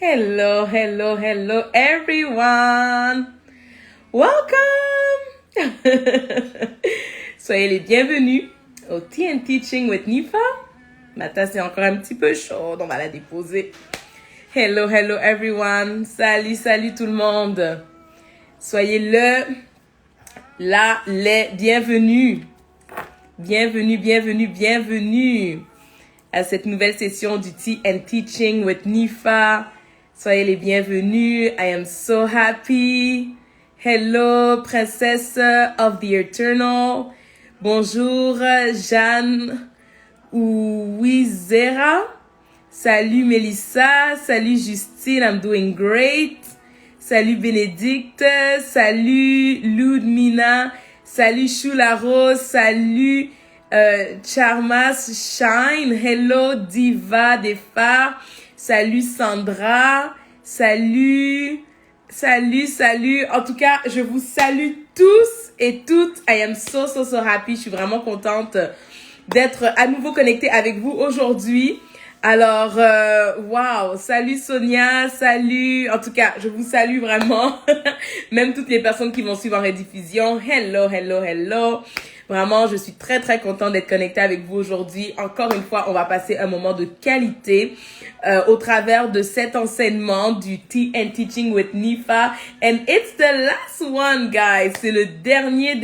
Hello, hello, hello everyone. Welcome. Soyez les bienvenus au Tea and Teaching with Nifa. Ma tasse est encore un petit peu chaude, on va la déposer. Hello, hello everyone. Salut, salut tout le monde. Soyez les bienvenus. Bienvenue, bienvenue, bienvenue à cette nouvelle session du Tea and Teaching with Nifa. Soyez les bienvenus. I am so happy. Hello, Princess of the Eternal. Bonjour, Jeanne Ouizera. Salut, Melissa. Salut, Justine. I'm doing great. Salut, Bénédicte. Salut, Ludmina. Salut, Choula Rose. Salut, Charmas Shine. Hello, Diva des Phares. Salut Sandra, salut. En tout cas, je vous salue tous et toutes. I am so happy. Je suis vraiment contente d'être à nouveau connectée avec vous aujourd'hui. Alors, wow, salut Sonia, salut. En tout cas, je vous salue vraiment. Même toutes les personnes qui vont suivre en rediffusion. Hello. Vraiment, je suis très contente d'être connectée avec vous aujourd'hui. Encore une fois, on va passer un moment de qualité au travers de cet enseignement du Tea and Teaching with Nifa. And it's the last one, guys. C'est le dernier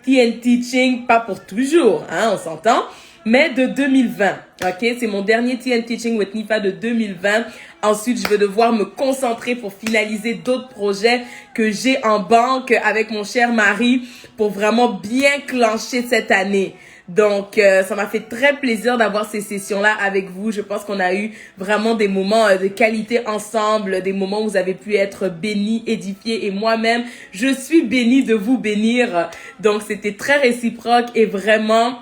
Tea and Teaching, pas pour toujours, hein, on s'entend, mais de 2020. Ok, c'est mon dernier Tea and Teaching with Nifa de 2020. Ensuite, je vais devoir me concentrer pour finaliser d'autres projets que j'ai en banque avec mon cher mari pour vraiment bien clencher cette année. Donc, ça m'a fait très plaisir d'avoir ces sessions-là avec vous. Je pense qu'on a eu vraiment des moments de qualité ensemble, des moments où vous avez pu être bénis, édifiés, et moi-même, je suis bénie de vous bénir. Donc, c'était très réciproque et vraiment,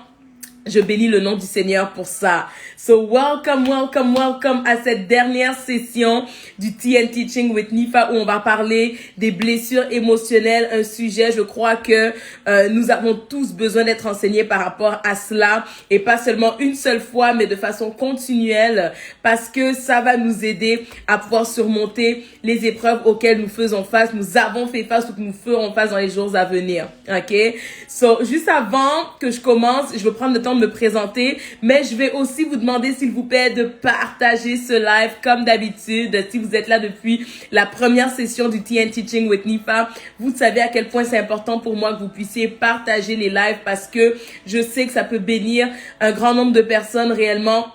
je bénis le nom du Seigneur pour ça. So, welcome à cette dernière session du Tea and Teaching with Nifa où on va parler des blessures émotionnelles. Un sujet, je crois que nous avons tous besoin d'être enseignés par rapport à cela. Et pas seulement une seule fois, mais de façon continuelle. Parce que ça va nous aider à pouvoir surmonter les épreuves auxquelles nous faisons face. Nous avons fait face ou que nous ferons face dans les jours à venir. Ok? So, juste avant que je commence, je vais prendre le temps de me présenter, mais je vais aussi vous demander s'il vous plaît de partager ce live comme d'habitude. Si vous êtes là depuis la première session du Tea and Teaching with Nifa, vous savez à quel point c'est important pour moi que vous puissiez partager les lives parce que je sais que ça peut bénir un grand nombre de personnes réellement.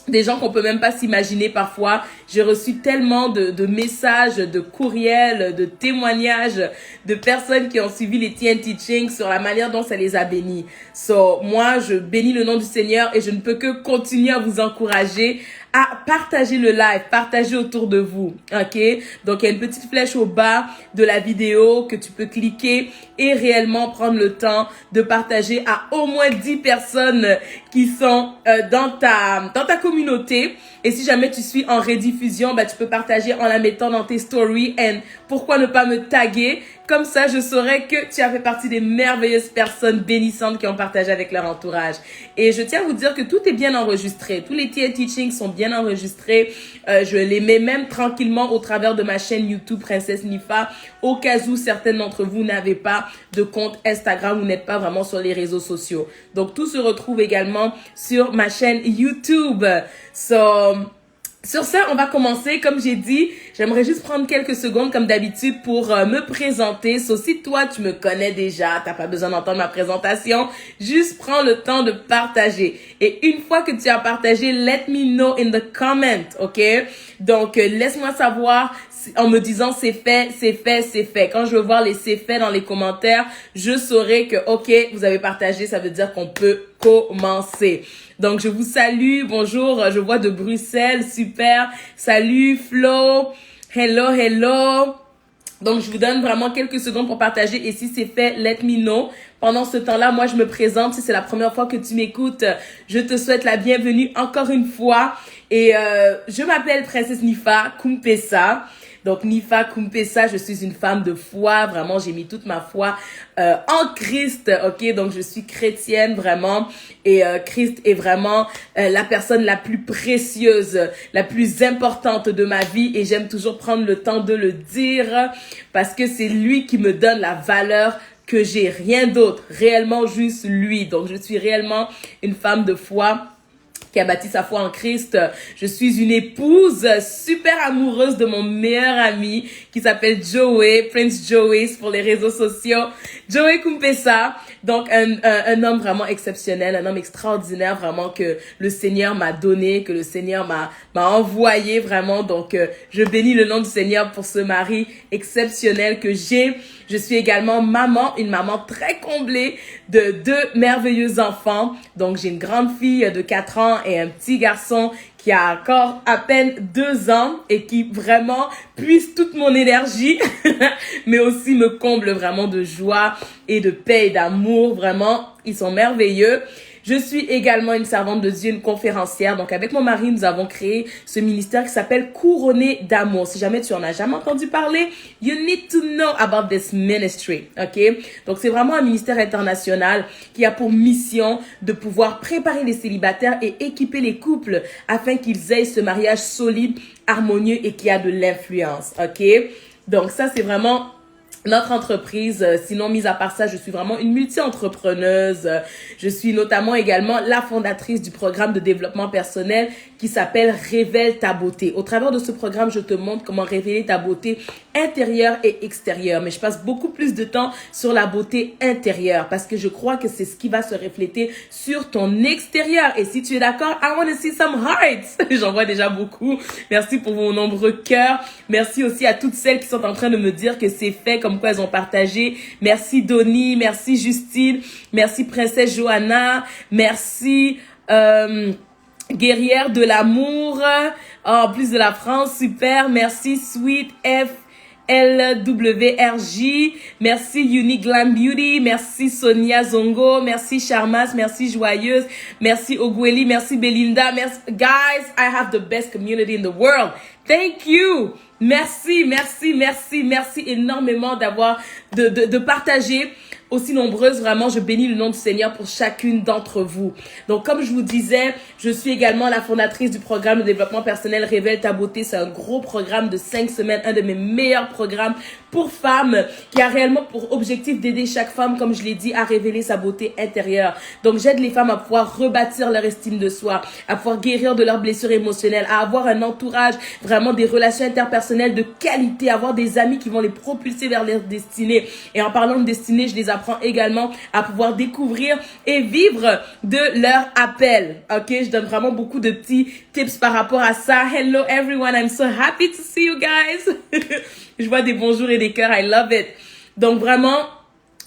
Des gens qu'on peut même pas s'imaginer parfois. J'ai reçu tellement de messages, de courriels, de témoignages de personnes qui ont suivi les Tea and Teaching sur la manière dont ça les a bénis. So, moi, je bénis le nom du Seigneur et je ne peux que continuer à vous encourager à partager le live, partager autour de vous, ok? Donc, il y a une petite flèche au bas de la vidéo que tu peux cliquer et réellement prendre le temps de partager à au moins 10 personnes qui sont dans ta communauté. Et si jamais tu suis en rediffusion, tu peux partager en la mettant dans tes stories. Et pourquoi ne pas me taguer? Comme ça, je saurais que tu as fait partie des merveilleuses personnes bénissantes qui ont partagé avec leur entourage. Et je tiens à vous dire que tout est bien enregistré. Tous les Tea and Teaching sont bien enregistrés. Je les mets même tranquillement au travers de ma chaîne YouTube Princesse Nifa. Au cas où certaines d'entre vous n'avez pas de compte Instagram ou n'êtes pas vraiment sur les réseaux sociaux. Donc, tout se retrouve également sur ma chaîne YouTube. Sur ça, on va commencer. Comme j'ai dit, j'aimerais juste prendre quelques secondes, comme d'habitude, pour me présenter. Si toi, tu me connais déjà, t'as pas besoin d'entendre ma présentation, juste prends le temps de partager. Et une fois que tu as partagé, let me know in the comment, ok? Donc, laisse-moi savoir en me disant c'est fait. Quand je veux voir les c'est fait dans les commentaires, je saurai que, ok, vous avez partagé, ça veut dire qu'on peut commencer. Donc, je vous salue. Bonjour, je vois de Bruxelles. Super. Salut, Flo. Hello. Donc, je vous donne vraiment quelques secondes pour partager. Et si c'est fait, let me know. Pendant ce temps-là, moi, je me présente. Si c'est la première fois que tu m'écoutes, je te souhaite la bienvenue encore une fois. Et je m'appelle Princesse Nifa Kumpesa. Donc, Nifa Kumpesa, je suis une femme de foi. Vraiment, j'ai mis toute ma foi en Christ, ok? Donc, je suis chrétienne, vraiment. Et Christ est vraiment la personne la plus précieuse, la plus importante de ma vie. Et j'aime toujours prendre le temps de le dire parce que c'est lui qui me donne la valeur que j'ai, rien d'autre, réellement juste lui. Donc, je suis réellement une femme de foi qui a bâti sa foi en Christ. Je suis une épouse super amoureuse de mon meilleur ami qui s'appelle Joey, Prince Joey pour les réseaux sociaux. Joey Kumpesa, donc un homme vraiment exceptionnel, un homme extraordinaire vraiment que le Seigneur m'a donné, que le Seigneur m'a envoyé vraiment. Donc je bénis le nom du Seigneur pour ce mari exceptionnel que j'ai. Je suis également maman, une maman très comblée de 2 merveilleux enfants. Donc, j'ai une grande fille de 4 ans et un petit garçon qui a encore à peine 2 ans et qui vraiment puise toute mon énergie, mais aussi me comble vraiment de joie et de paix et d'amour. Vraiment, ils sont merveilleux. Je suis également une servante de Dieu, une conférencière. Donc, avec mon mari, nous avons créé ce ministère qui s'appelle Couronné d'amour. Si jamais tu en as jamais entendu parler, you need to know about this ministry. OK? Donc, c'est vraiment un ministère international qui a pour mission de pouvoir préparer les célibataires et équiper les couples afin qu'ils aient ce mariage solide, harmonieux et qui a de l'influence. OK? Donc, ça, c'est vraiment notre entreprise. Sinon, mis à part ça, je suis vraiment une multi-entrepreneuse. Je suis notamment également la fondatrice du programme de développement personnel qui s'appelle Révèle ta beauté. Au travers de ce programme, je te montre comment révéler ta beauté intérieure et extérieure. Mais je passe beaucoup plus de temps sur la beauté intérieure parce que je crois que c'est ce qui va se refléter sur ton extérieur. Et si tu es d'accord, I want to see some hearts. J'en vois déjà beaucoup. Merci pour vos nombreux cœurs. Merci aussi à toutes celles qui sont en train de me dire que c'est fait, comme quoi elles ont partagé. Merci Donnie, merci Justine, merci Princesse Johanna, merci Guerrière de l'amour, en plus de la France, super, merci Sweet F LWRJ, merci Unique Glam Beauty, merci Sonia Zongo, merci Charmas, merci Joyeuse, merci Ogweli, merci Belinda, merci guys, I have the best community in the world. Thank you. Merci, merci, merci, merci énormément de partager aussi nombreuses. Vraiment, je bénis le nom du Seigneur pour chacune d'entre vous. Donc, comme je vous disais, je suis également la fondatrice du programme de développement personnel Révèle ta beauté. C'est un gros programme de 5 semaines, un de mes meilleurs programmes pour femmes qui a réellement pour objectif d'aider chaque femme, comme je l'ai dit, à révéler sa beauté intérieure. Donc, j'aide les femmes à pouvoir rebâtir leur estime de soi, à pouvoir guérir de leurs blessures émotionnelles, à avoir un entourage, vraiment des relations interpersonnelles de qualité, avoir des amis qui vont les propulser vers leur destinée. Et en parlant de destinée, je les apprends également à pouvoir découvrir et vivre de leur appel. Ok, je donne vraiment beaucoup de petits tips par rapport à ça. Hello everyone, I'm so happy to see you guys. Je vois des bonjours et des cœurs, I love it. Donc vraiment,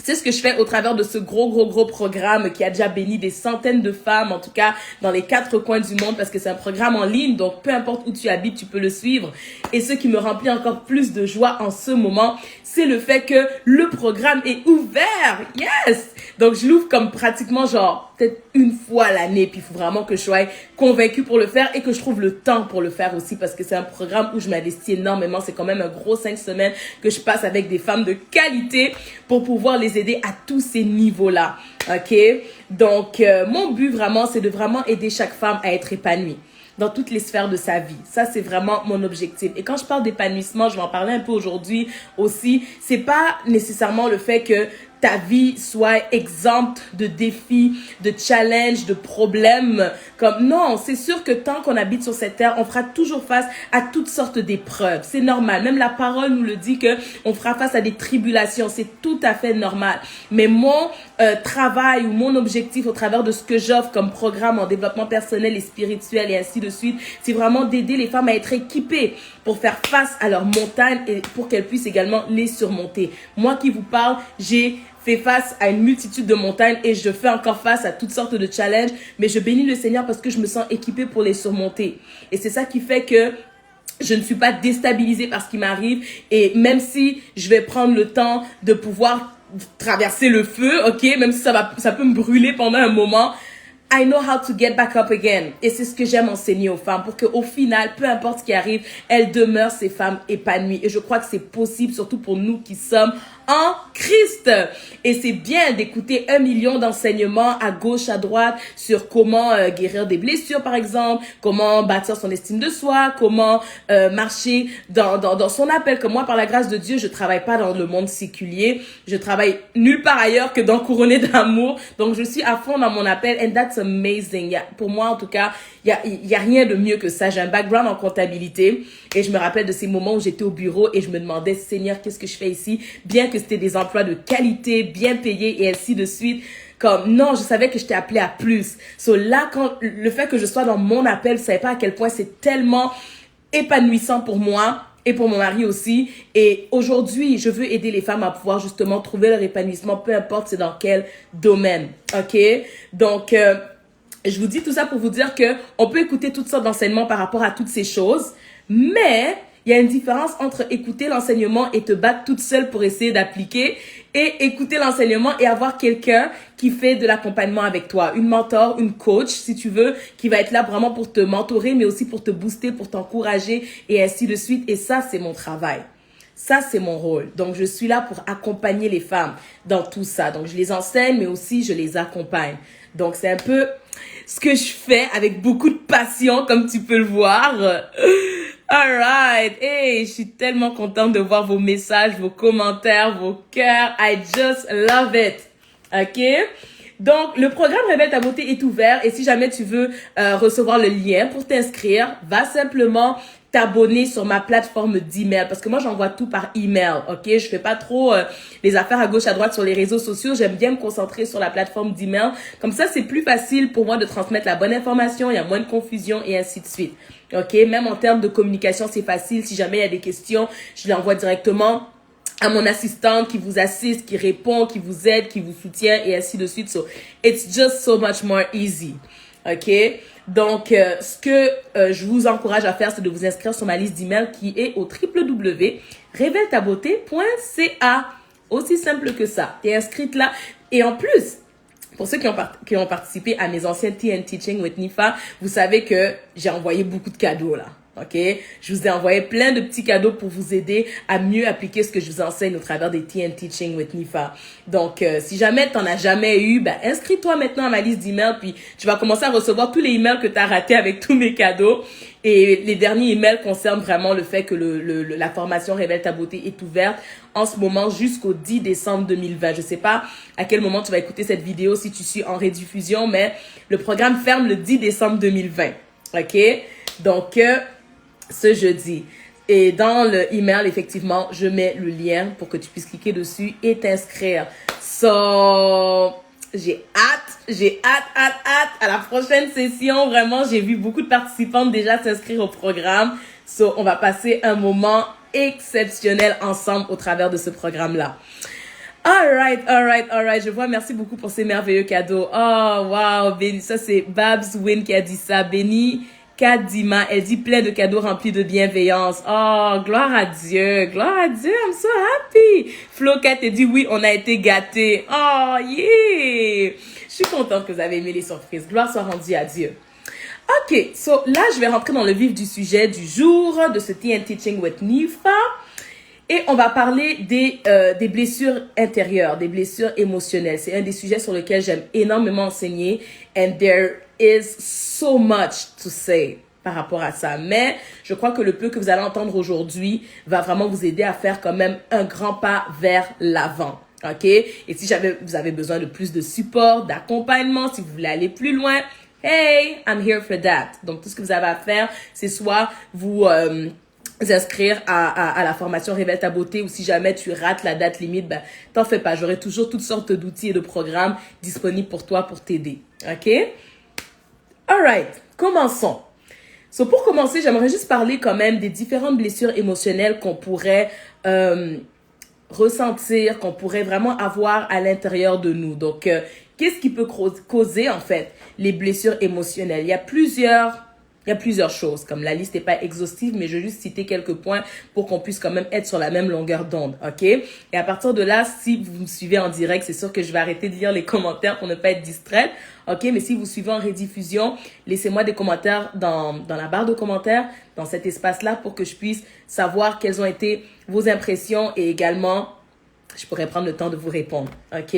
c'est ce que je fais au travers de ce gros programme qui a déjà béni des centaines de femmes, en tout cas dans les 4 coins du monde, parce que c'est un programme en ligne, donc peu importe où tu habites, tu peux le suivre. Et ce qui me remplit encore plus de joie en ce moment, c'est le fait que le programme est ouvert. Yes! Donc je l'ouvre comme pratiquement genre peut-être une fois à l'année, puis il faut vraiment que je sois convaincue pour le faire et que je trouve le temps pour le faire aussi, parce que c'est un programme où je m'investis énormément. C'est quand même un gros 5 semaines que je passe avec des femmes de qualité pour pouvoir les aider à tous ces niveaux-là. Ok? Donc, mon but vraiment, c'est de vraiment aider chaque femme à être épanouie dans toutes les sphères de sa vie. Ça, c'est vraiment mon objectif. Et quand je parle d'épanouissement, je vais en parler un peu aujourd'hui aussi. C'est pas nécessairement le fait que ta vie soit exempte de défis, de challenges, de problèmes. Comme non, c'est sûr que tant qu'on habite sur cette terre, on fera toujours face à toutes sortes d'épreuves. C'est normal. Même la parole nous le dit que on fera face à des tribulations. C'est tout à fait normal. Mais mon travail ou mon objectif au travers de ce que j'offre comme programme en développement personnel et spirituel et ainsi de suite, c'est vraiment d'aider les femmes à être équipées pour faire face à leurs montagnes et pour qu'elles puissent également les surmonter. Moi qui vous parle, j'ai fait face à une multitude de montagnes et je fais encore face à toutes sortes de challenges, mais je bénis le Seigneur parce que je me sens équipée pour les surmonter. Et c'est ça qui fait que je ne suis pas déstabilisée par ce qui m'arrive, et même si je vais prendre le temps de pouvoir traverser le feu, ok, même si ça peut me brûler pendant un moment, I know how to get back up again. Et c'est ce que j'aime enseigner aux femmes pour qu'au final, peu importe ce qui arrive, elles demeurent ces femmes épanouies. Et je crois que c'est possible, surtout pour nous qui sommes en Christ. Et c'est bien d'écouter 1 million d'enseignements à gauche, à droite sur comment guérir des blessures, par exemple, comment bâtir son estime de soi, comment marcher dans son appel. Comme moi, par la grâce de Dieu, je travaille pas dans le monde séculier. Je travaille nulle part ailleurs que dans Couronné d'amour. Donc, je suis à fond dans mon appel and that's amazing. Pour moi, en tout cas, il y a rien de mieux que ça. J'ai un background en comptabilité et je me rappelle de ces moments où j'étais au bureau et je me demandais, Seigneur, qu'est-ce que je fais ici? Bien que c'était des emplois de qualité, bien payés et ainsi de suite. Comme, non, je savais que j'étais appelée à plus. So là, quand le fait que je sois dans mon appel, vous savez pas à quel point c'est tellement épanouissant pour moi et pour mon mari aussi. Et aujourd'hui, je veux aider les femmes à pouvoir justement trouver leur épanouissement, peu importe c'est dans quel domaine. OK? Donc, je vous dis tout ça pour vous dire que on peut écouter toutes sortes d'enseignements par rapport à toutes ces choses, mais il y a une différence entre écouter l'enseignement et te battre toute seule pour essayer d'appliquer et écouter l'enseignement et avoir quelqu'un qui fait de l'accompagnement avec toi, une mentor, une coach, si tu veux, qui va être là vraiment pour te mentorer, mais aussi pour te booster, pour t'encourager et ainsi de suite. Et ça, c'est mon travail. Ça, c'est mon rôle. Donc, je suis là pour accompagner les femmes dans tout ça. Donc, je les enseigne, mais aussi je les accompagne. Donc, c'est un peu ce que je fais avec beaucoup de passion, comme tu peux le voir. Alright. Hey, je suis tellement contente de voir vos messages, vos commentaires, vos cœurs. I just love it. OK? Donc, le programme Révèle ta beauté est ouvert et si jamais tu veux recevoir le lien pour t'inscrire, va simplement t'abonner sur ma plateforme d'email parce que moi j'envoie tout par email, ok? Je fais pas trop les affaires à gauche à droite sur les réseaux sociaux. J'aime bien me concentrer sur la plateforme d'email. Comme ça, c'est plus facile pour moi de transmettre la bonne information. Il y a moins de confusion et ainsi de suite, ok? Même en termes de communication, c'est facile. Si jamais il y a des questions, je l'envoie directement à mon assistante qui vous assiste, qui répond, qui vous aide, qui vous soutient et ainsi de suite. So, it's just so much more easy. OK? Donc, ce que je vous encourage à faire, c'est de vous inscrire sur ma liste d'emails qui est au www.reveltabeauté.ca. Aussi simple que ça. T'es inscrite là. Et en plus, pour ceux qui ont participé à mes anciens Tea and Teaching with Nifa, vous savez que j'ai envoyé beaucoup de cadeaux là. OK? Je vous ai envoyé plein de petits cadeaux pour vous aider à mieux appliquer ce que je vous enseigne au travers des Tea and Teaching with Nifa. Donc, si jamais t'en as jamais eu, ben, inscris-toi maintenant à ma liste d'emails puis tu vas commencer à recevoir tous les emails que tu as ratés avec tous mes cadeaux. Et les derniers emails concernent vraiment le fait que la formation Révèle ta beauté est ouverte en ce moment jusqu'au 10 décembre 2020. Je sais pas à quel moment tu vas écouter cette vidéo si tu suis en rediffusion, mais le programme ferme le 10 décembre 2020. OK? Donc, ce jeudi. Et dans le email, effectivement, je mets le lien pour que tu puisses cliquer dessus et t'inscrire. So, j'ai hâte à la prochaine session. Vraiment, j'ai vu beaucoup de participantes déjà s'inscrire au programme. So, on va passer un moment exceptionnel ensemble au travers de ce programme-là. Alright. Je vois, merci beaucoup pour ces merveilleux cadeaux. Oh, wow, béni. Ça, c'est Babs Win qui a dit ça. Béni. Kadima, elle dit plein de cadeaux remplis de bienveillance. Oh, gloire à Dieu, I'm so happy. Flo Kat dit oui, on a été gâtés. Oh, yeah. Je suis contente que vous avez aimé les surprises. Gloire soit rendue à Dieu. Ok, so là, je vais rentrer dans le vif du sujet du jour de ce Tea and Teaching with Nifa. Et on va parler des blessures intérieures, des blessures émotionnelles. C'est un des sujets sur lesquels j'aime énormément enseigner. And there is so much to say par rapport à ça. Mais je crois que le peu que vous allez entendre aujourd'hui va vraiment vous aider à faire quand même un grand pas vers l'avant. OK? Et si vous avez besoin de plus de support, d'accompagnement, si vous voulez aller plus loin, hey, I'm here for that. Donc, tout ce que vous avez à faire, c'est soit vous inscrire à la formation Révèle ta beauté ou si jamais tu rates la date limite, ben, t'en fais pas. J'aurai toujours toutes sortes d'outils et de programmes disponibles pour toi pour t'aider. OK? Alright, commençons. So, pour commencer, j'aimerais juste parler quand même des différentes blessures émotionnelles qu'on pourrait ressentir, qu'on pourrait vraiment avoir à l'intérieur de nous. Donc, qu'est-ce qui peut causer en fait les blessures émotionnelles? Il y a plusieurs Il y a plusieurs choses, comme la liste n'est pas exhaustive, mais je vais juste citer quelques points pour qu'on puisse quand même être sur la même longueur d'onde, ok? Et à partir de là, si vous me suivez en direct, c'est sûr que je vais arrêter de lire les commentaires pour ne pas être distraite, ok? Mais si vous suivez en rediffusion, laissez-moi des commentaires dans la barre de commentaires, dans cet espace-là, pour que je puisse savoir quelles ont été vos impressions et également, je pourrais prendre le temps de vous répondre, ok?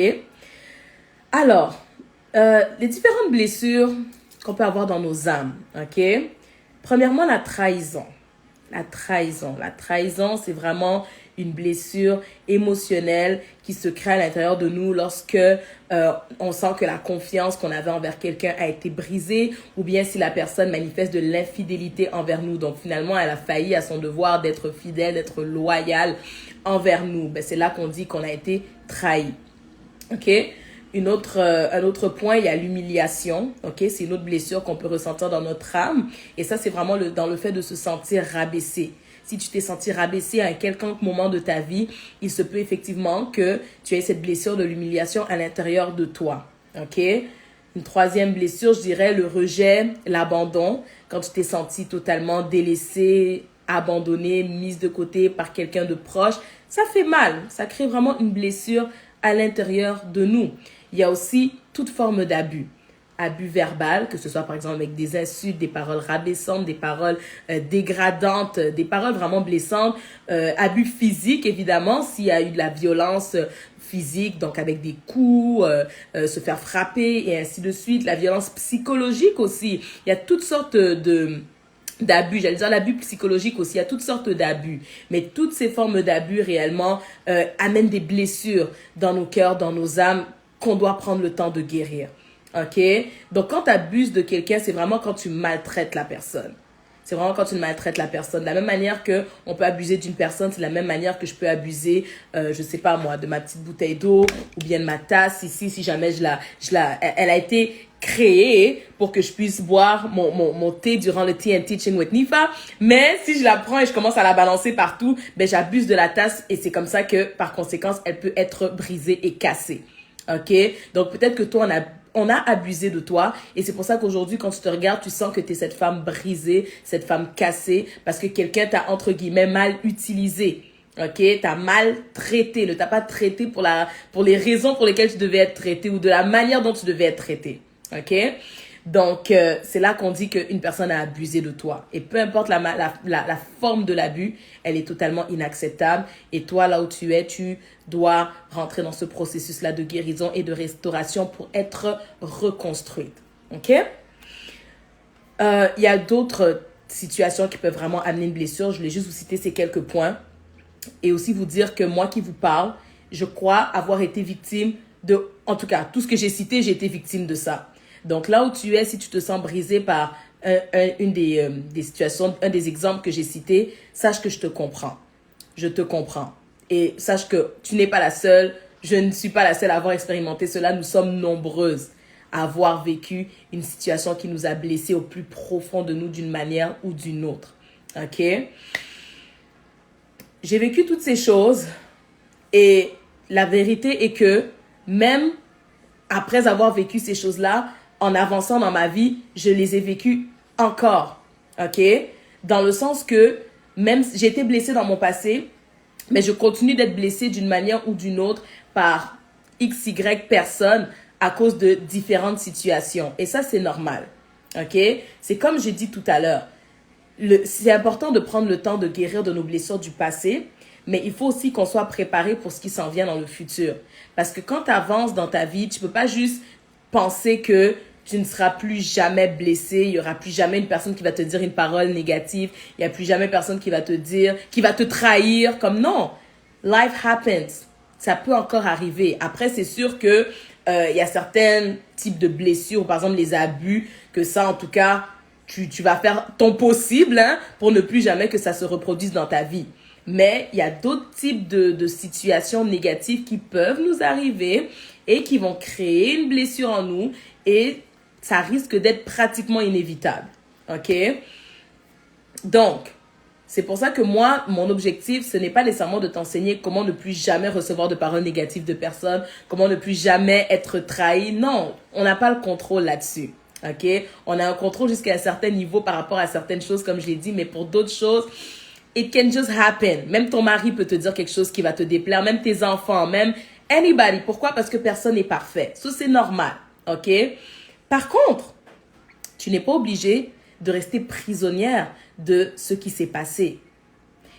Alors, les différentes blessures qu'on peut avoir dans nos âmes, ok? Premièrement, la trahison. La trahison, c'est vraiment une blessure émotionnelle qui se crée à l'intérieur de nous lorsque on sent que la confiance qu'on avait envers quelqu'un a été brisée ou bien si la personne manifeste de l'infidélité envers nous. Donc finalement, elle a failli à son devoir d'être fidèle, d'être loyale envers nous. Ben, c'est là qu'on dit qu'on a été trahi. Ok? Un autre point, il y a l'humiliation. Ok, c'est une autre blessure qu'on peut ressentir dans notre âme. Et ça, c'est vraiment dans le fait de se sentir rabaissé. Si tu t'es senti rabaissé à un quelconque moment de ta vie, il se peut effectivement que tu aies cette blessure de l'humiliation à l'intérieur de toi. Ok? Une troisième blessure, je dirais le rejet, l'abandon. Quand tu t'es senti totalement délaissé, abandonné, mise de côté par quelqu'un de proche, ça fait mal. Ça crée vraiment une blessure à l'intérieur de nous. Il y a aussi toute forme d'abus. Abus verbal, que ce soit par exemple avec des insultes, des paroles rabaissantes, des paroles dégradantes, des paroles vraiment blessantes. Abus physique, évidemment, s'il y a eu de la violence physique, donc avec des coups, se faire frapper et ainsi de suite. La violence psychologique aussi. Il y a toutes sortes d'abus, j'allais dire l'abus psychologique aussi, il y a toutes sortes d'abus. Mais toutes ces formes d'abus réellement amènent des blessures dans nos cœurs, dans nos âmes, qu'on doit prendre le temps de guérir. Ok? Donc, quand tu abuses de quelqu'un, c'est vraiment quand tu maltraites la personne. C'est vraiment quand tu maltraites la personne. De la même manière que on peut abuser d'une personne, c'est de la même manière que je peux abuser, je sais pas moi, de ma petite bouteille d'eau ou bien de ma tasse ici, si jamais elle a été créée pour que je puisse boire mon thé durant le Tea and Teaching with Nifa. Mais si je la prends et je commence à la balancer partout, ben j'abuse de la tasse et c'est comme ça que, par conséquence, elle peut être brisée et cassée. Ok? Donc, peut-être que toi, on a abusé de toi et c'est pour ça qu'aujourd'hui, quand tu te regardes, tu sens que tu es cette femme brisée, cette femme cassée parce que quelqu'un t'a, entre guillemets, mal utilisé. Ok? T'as mal traité. Ne t'as pas traité pour les raisons pour lesquelles tu devais être traité ou de la manière dont tu devais être traité. Ok? Donc, c'est là qu'on dit qu'une personne a abusé de toi. Et peu importe la forme de l'abus, elle est totalement inacceptable. Et toi, là où tu es, tu dois rentrer dans ce processus-là de guérison et de restauration pour être reconstruite. Ok? Il y a d'autres situations qui peuvent vraiment amener une blessure. Je voulais juste vous citer ces quelques points. Et aussi vous dire que moi qui vous parle, je crois avoir été victime de... En tout cas, tout ce que j'ai cité, j'ai été victime de ça. Donc là où tu es, si tu te sens brisé par une des situations, un des exemples que j'ai cités, sache que je te comprends. Je te comprends. Et sache que tu n'es pas la seule, je ne suis pas la seule à avoir expérimenté cela. Nous sommes nombreuses à avoir vécu une situation qui nous a blessés au plus profond de nous d'une manière ou d'une autre. Ok? J'ai vécu toutes ces choses et la vérité est que même après avoir vécu ces choses-là, en avançant dans ma vie, je les ai vécues encore, ok? Dans le sens que même si j'ai été blessée dans mon passé, mais je continue d'être blessée d'une manière ou d'une autre par X, Y personnes à cause de différentes situations. Et ça, c'est normal, ok? C'est comme j'ai dit tout à l'heure, c'est important de prendre le temps de guérir de nos blessures du passé, mais il faut aussi qu'on soit préparé pour ce qui s'en vient dans le futur. Parce que quand tu avances dans ta vie, tu peux pas juste penser que tu ne seras plus jamais blessé, il y aura plus jamais une personne qui va te dire une parole négative, il y a plus jamais personne qui va te dire, qui va te trahir, comme non. Life happens. Ça peut encore arriver. Après, c'est sûr que il y a certains types de blessures, par exemple les abus, que ça, en tout cas, tu vas faire ton possible pour ne plus jamais que ça se reproduise dans ta vie. Mais il y a d'autres types de situations négatives qui peuvent nous arriver et qui vont créer une blessure en nous et ça risque d'être pratiquement inévitable. Ok? Donc, c'est pour ça que moi, mon objectif, ce n'est pas nécessairement de t'enseigner comment ne plus jamais recevoir de paroles négatives de personnes, comment ne plus jamais être trahi. Non, on n'a pas le contrôle là-dessus. OK? On a un contrôle jusqu'à un certain niveau par rapport à certaines choses, comme je l'ai dit, mais pour d'autres choses, it can just happen. Même ton mari peut te dire quelque chose qui va te déplaire, même tes enfants, même anybody. Pourquoi? Parce que personne n'est parfait. Ça, c'est normal. OK? Par contre, tu n'es pas obligé de rester prisonnière de ce qui s'est passé.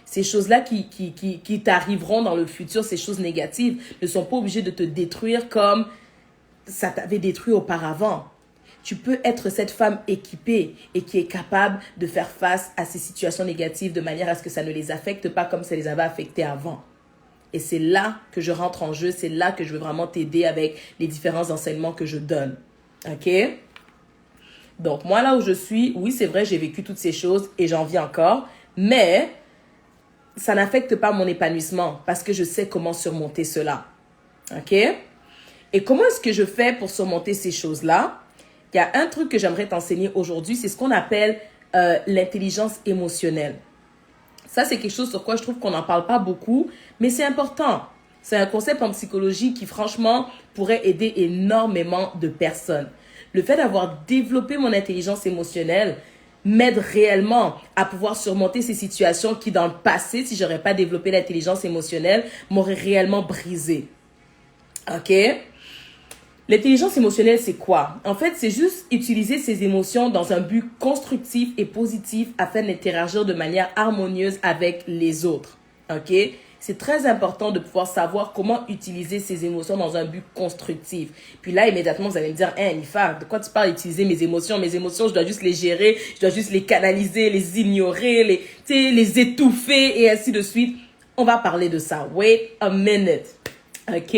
Ces choses-là qui t'arriveront dans le futur, ces choses négatives, ne sont pas obligées de te détruire comme ça t'avait détruit auparavant. Tu peux être cette femme équipée et qui est capable de faire face à ces situations négatives de manière à ce que ça ne les affecte pas comme ça les avait affectées avant. Et c'est là que je rentre en jeu, c'est là que je veux vraiment t'aider avec les différents enseignements que je donne. OK? Donc, moi, là où je suis, oui, c'est vrai, j'ai vécu toutes ces choses et j'en vis encore, mais ça n'affecte pas mon épanouissement parce que je sais comment surmonter cela. OK? Et comment est-ce que je fais pour surmonter ces choses-là? Il y a un truc que j'aimerais t'enseigner aujourd'hui, c'est ce qu'on appelle l'intelligence émotionnelle. Ça, c'est quelque chose sur quoi je trouve qu'on n'en parle pas beaucoup, mais c'est important. C'est un concept en psychologie qui, franchement, pourrait aider énormément de personnes. Le fait d'avoir développé mon intelligence émotionnelle m'aide réellement à pouvoir surmonter ces situations qui, dans le passé, si je n'aurais pas développé l'intelligence émotionnelle, m'auraient réellement brisé. OK? L'intelligence émotionnelle, c'est quoi? En fait, c'est juste utiliser ses émotions dans un but constructif et positif afin d'interagir de manière harmonieuse avec les autres. OK? C'est très important de pouvoir savoir comment utiliser ses émotions dans un but constructif. Puis là, immédiatement, vous allez me dire, « Hein, Nifa, de quoi tu parles d'utiliser mes émotions? Mes émotions, je dois juste les gérer, je dois juste les canaliser, les ignorer, les étouffer et ainsi de suite. » On va parler de ça. Wait a minute. OK?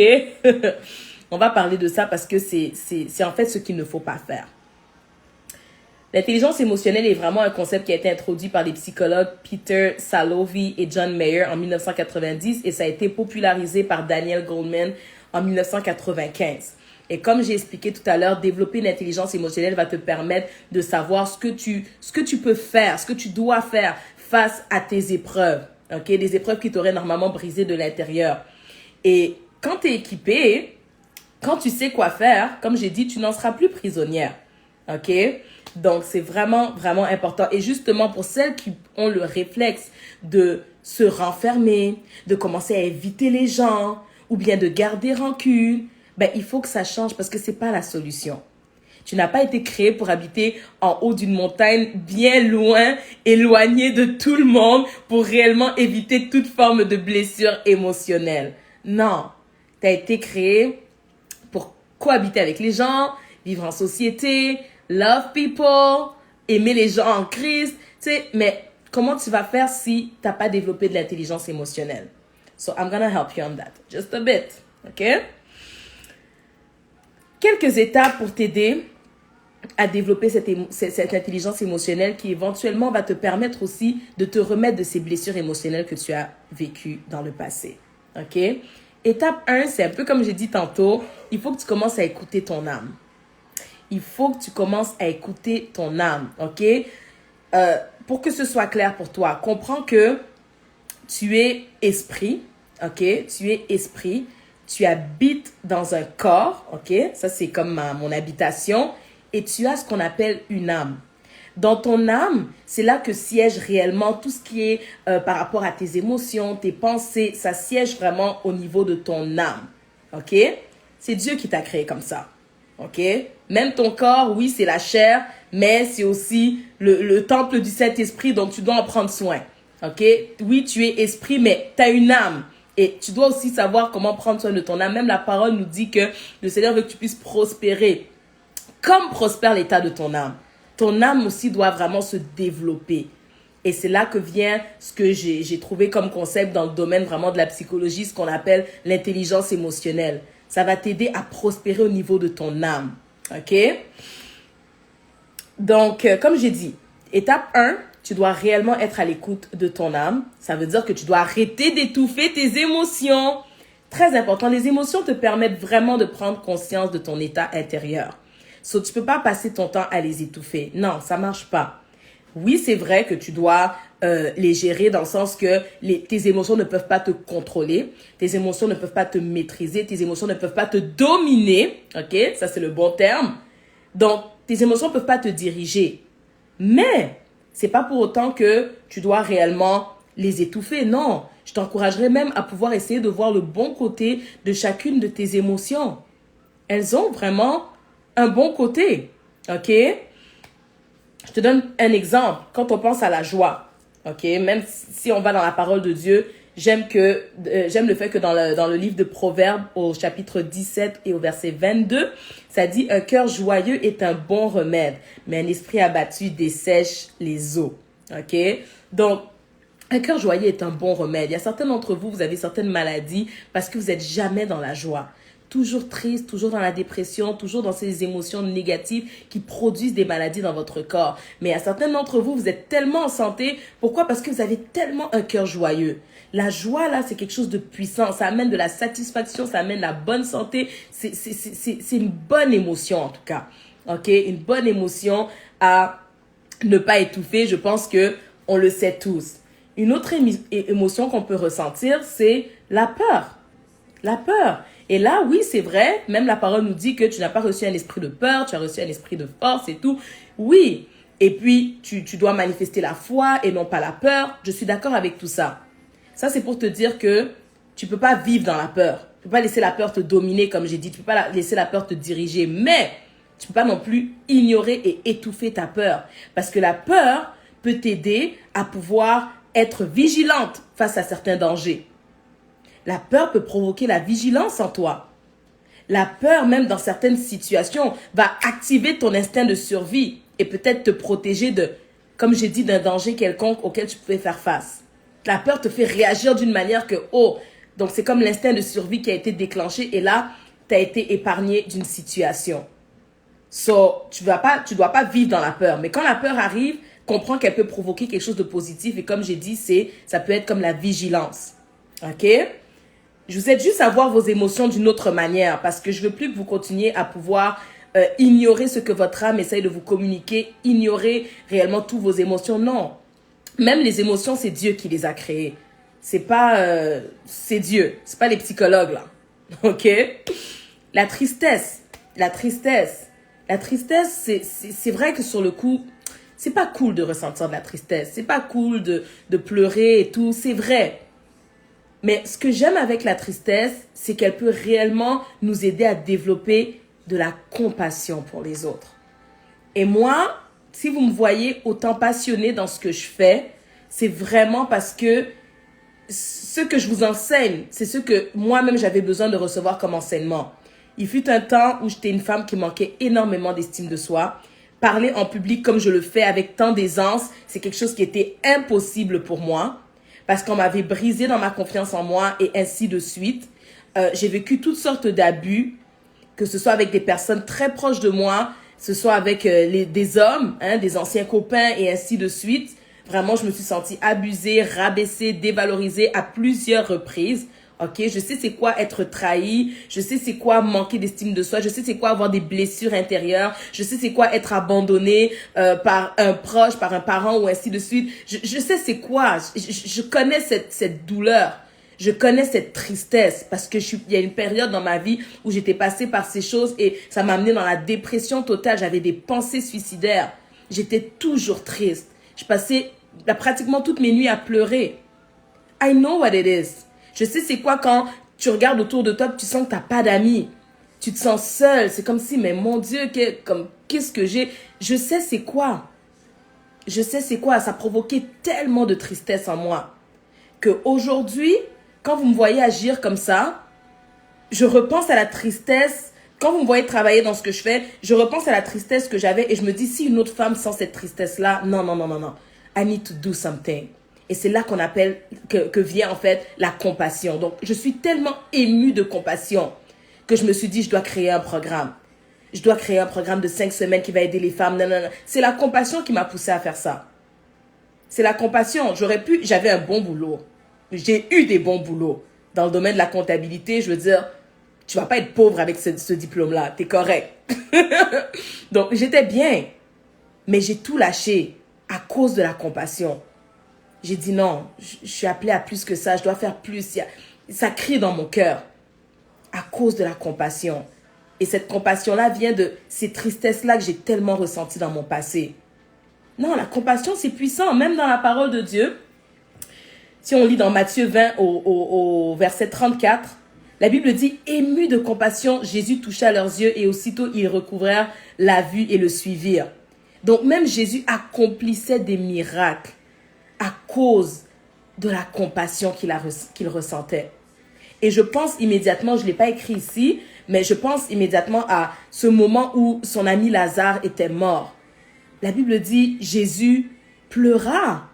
On va parler de ça parce que c'est en fait ce qu'il ne faut pas faire. L'intelligence émotionnelle est vraiment un concept qui a été introduit par les psychologues Peter Salovey et John Mayer en 1990 et ça a été popularisé par Daniel Goleman en 1995. Et comme j'ai expliqué tout à l'heure, développer une intelligence émotionnelle va te permettre de savoir ce que tu peux faire, ce que tu dois faire face à tes épreuves. OK? Des épreuves qui t'auraient normalement brisé de l'intérieur. Et quand tu es équipé, quand tu sais quoi faire, comme j'ai dit, tu n'en seras plus prisonnière. OK? Donc, c'est vraiment, vraiment important. Et justement, pour celles qui ont le réflexe de se renfermer, de commencer à éviter les gens, ou bien de garder rancune, ben, il faut que ça change parce que c'est pas la solution. Tu n'as pas été créé pour habiter en haut d'une montagne, bien loin, éloigné de tout le monde, pour réellement éviter toute forme de blessure émotionnelle. Non. Tu as été créé pour cohabiter avec les gens, vivre en société, love people, aimer les gens en Christ, tu sais, mais comment tu vas faire si tu n'as pas développé de l'intelligence émotionnelle? So, I'm gonna help you on that, just a bit, OK? Quelques étapes pour t'aider à développer cette intelligence émotionnelle qui éventuellement va te permettre aussi de te remettre de ces blessures émotionnelles que tu as vécues dans le passé, OK? Étape 1, c'est un peu comme j'ai dit tantôt, il faut que tu commences à écouter ton âme. Il faut que tu commences à écouter ton âme, OK? Pour que ce soit clair pour toi, comprends que tu es esprit, OK? Tu es esprit, tu habites dans un corps, OK? Ça, c'est comme mon habitation. Et tu as ce qu'on appelle une âme. Dans ton âme, c'est là que siège réellement tout ce qui est par rapport à tes émotions, tes pensées. Ça siège vraiment au niveau de ton âme. OK? C'est Dieu qui t'a créé comme ça. OK? Même ton corps, oui, c'est la chair, mais c'est aussi le temple du Saint-Esprit, donc tu dois en prendre soin. OK? Oui, tu es esprit, mais tu as une âme. Et tu dois aussi savoir comment prendre soin de ton âme. Même la parole nous dit que le Seigneur veut que tu puisses prospérer. Comme prospère l'état de ton âme. Ton âme aussi doit vraiment se développer. Et c'est là que vient ce que j'ai trouvé comme concept dans le domaine vraiment de la psychologie, ce qu'on appelle l'intelligence émotionnelle. Ça va t'aider à prospérer au niveau de ton âme. OK? Donc, comme j'ai dit, étape 1, tu dois réellement être à l'écoute de ton âme. Ça veut dire que tu dois arrêter d'étouffer tes émotions. Très important, les émotions te permettent vraiment de prendre conscience de ton état intérieur. So, tu peux pas passer ton temps à les étouffer. Non, ça marche pas. Oui, c'est vrai que tu dois les gérer dans le sens que tes émotions ne peuvent pas te contrôler. Tes émotions ne peuvent pas te maîtriser. Tes émotions ne peuvent pas te dominer. OK? Ça, c'est le bon terme. Donc, tes émotions ne peuvent pas te diriger. Mais c'est pas pour autant que tu dois réellement les étouffer. Non, je t'encouragerais même à pouvoir essayer de voir le bon côté de chacune de tes émotions. Elles ont vraiment un bon côté. OK? Je te donne un exemple. Quand on pense à la joie, OK? Même si on va dans la parole de Dieu, j'aime le fait que dans le livre de Proverbes, au chapitre 17 et au verset 22, ça dit « Un cœur joyeux est un bon remède, mais un esprit abattu dessèche les os. » OK? Donc, un cœur joyeux est un bon remède. Il y a certains d'entre vous, vous avez certaines maladies parce que vous n'êtes jamais dans la joie. Toujours triste, toujours dans la dépression, toujours dans ces émotions négatives qui produisent des maladies dans votre corps. Mais il y a certains d'entre vous, vous êtes tellement en santé. Pourquoi? Parce que vous avez tellement un cœur joyeux. La joie, là, c'est quelque chose de puissant. Ça amène de la satisfaction, ça amène la bonne santé. C'est une bonne émotion, en tout cas. OK? Une bonne émotion à ne pas étouffer. Je pense que on le sait tous. Une autre émotion qu'on peut ressentir, c'est la peur. La peur. Et là, oui, c'est vrai, même la parole nous dit que tu n'as pas reçu un esprit de peur, tu as reçu un esprit de force et tout. Oui. Et puis, tu dois manifester la foi et non pas la peur. Je suis d'accord avec tout ça. Ça, c'est pour te dire que tu peux pas vivre dans la peur. Tu peux pas laisser la peur te dominer, comme j'ai dit. Tu peux pas laisser la peur te diriger. Mais, tu peux pas non plus ignorer et étouffer ta peur. Parce que la peur peut t'aider à pouvoir être vigilante face à certains dangers. La peur peut provoquer la vigilance en toi. La peur, même dans certaines situations, va activer ton instinct de survie et peut-être te protéger de, comme j'ai dit, d'un danger quelconque auquel tu pouvais faire face. La peur te fait réagir d'une manière que, oh, donc c'est comme l'instinct de survie qui a été déclenché et là, tu as été épargné d'une situation. So, tu dois pas vivre dans la peur. Mais quand la peur arrive, comprends qu'elle peut provoquer quelque chose de positif et comme j'ai dit, ça peut être comme la vigilance. OK? Je vous aide juste à voir vos émotions d'une autre manière parce que je veux plus que vous continuiez à pouvoir ignorer ce que votre âme essaye de vous communiquer, ignorer réellement toutes vos émotions. Non. Même les émotions, c'est Dieu qui les a créées. C'est Dieu. C'est pas les psychologues, là. OK? La tristesse. C'est vrai que sur le coup, c'est pas cool de ressentir de la tristesse. C'est pas cool de pleurer et tout. C'est vrai. Mais ce que j'aime avec la tristesse, c'est qu'elle peut réellement nous aider à développer de la compassion pour les autres. Et moi, si vous me voyez autant passionnée dans ce que je fais, c'est vraiment parce que ce que je vous enseigne, c'est ce que moi-même j'avais besoin de recevoir comme enseignement. Il fut un temps où j'étais une femme qui manquait énormément d'estime de soi. Parler en public comme je le fais avec tant d'aisance, c'est quelque chose qui était impossible pour moi. Parce qu'on m'avait brisé dans ma confiance en moi et ainsi de suite. J'ai vécu toutes sortes d'abus, que ce soit avec des personnes très proches de moi, que ce soit avec des hommes, des anciens copains et ainsi de suite. Vraiment, je me suis sentie abusée, rabaissée, dévalorisée à plusieurs reprises. OK, je sais c'est quoi être trahi, je sais c'est quoi manquer d'estime de soi, je sais c'est quoi avoir des blessures intérieures, je sais c'est quoi être abandonné par un proche, par un parent ou ainsi de suite. Je sais c'est quoi, je connais cette douleur, je connais cette tristesse parce que il y a une période dans ma vie où j'étais passée par ces choses et ça m'a amené dans la dépression totale, j'avais des pensées suicidaires, j'étais toujours triste. Je passais pratiquement toutes mes nuits à pleurer. I know what it is. Je sais c'est quoi quand tu regardes autour de toi et tu sens que tu n'as pas d'amis. Tu te sens seul. C'est comme si, mais mon Dieu, qu'est-ce que j'ai? Je sais c'est quoi. Je sais c'est quoi. Ça provoquait tellement de tristesse en moi qu'aujourd'hui, quand vous me voyez agir comme ça, je repense à la tristesse. Quand vous me voyez travailler dans ce que je fais, je repense à la tristesse que j'avais et je me dis, si une autre femme sent cette tristesse-là, non. I need to do something. Et c'est là qu'on appelle, que vient en fait la compassion. Donc, je suis tellement émue de compassion que je me suis dit, je dois créer un programme. Je dois créer un programme de 5 semaines qui va aider les femmes. Non. C'est la compassion qui m'a poussée à faire ça. C'est la compassion. J'avais un bon boulot. J'ai eu des bons boulots. Dans le domaine de la comptabilité, je veux dire, tu vas pas être pauvre avec ce diplôme-là. T'es correct. Donc, j'étais bien. Mais j'ai tout lâché à cause de la compassion. J'ai dit non, je suis appelée à plus que ça, je dois faire plus. Ça crie dans mon cœur à cause de la compassion. et cette compassion-là vient de ces tristesses-là que j'ai tellement ressenties dans mon passé. Non, la compassion, c'est puissant, même dans la parole de Dieu. Si on lit dans Matthieu 20 au verset 34, la Bible dit « Ému de compassion, Jésus toucha leurs yeux et aussitôt ils recouvrèrent la vue et le suivirent. » Donc même Jésus accomplissait des miracles à cause de la compassion qu'il ressentait. Et je pense immédiatement, je ne l'ai pas écrit ici, mais je pense immédiatement à ce moment où son ami Lazare était mort. La Bible dit « Jésus pleura ».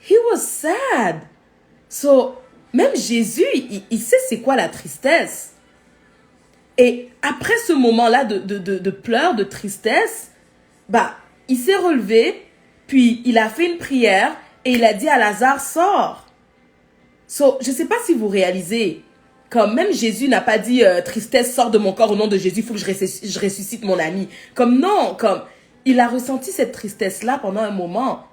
He was sad. So, même Jésus, il sait c'est quoi la tristesse. Et après ce moment-là de pleurs, de tristesse, bah, il s'est relevé, puis il a fait une prière et il a dit à Lazare, sors. So, je ne sais pas si vous réalisez, comme même Jésus n'a pas dit tristesse, sors de mon corps au nom de Jésus, il faut que je ressuscite mon ami. Comme non, comme il a ressenti cette tristesse-là pendant un moment.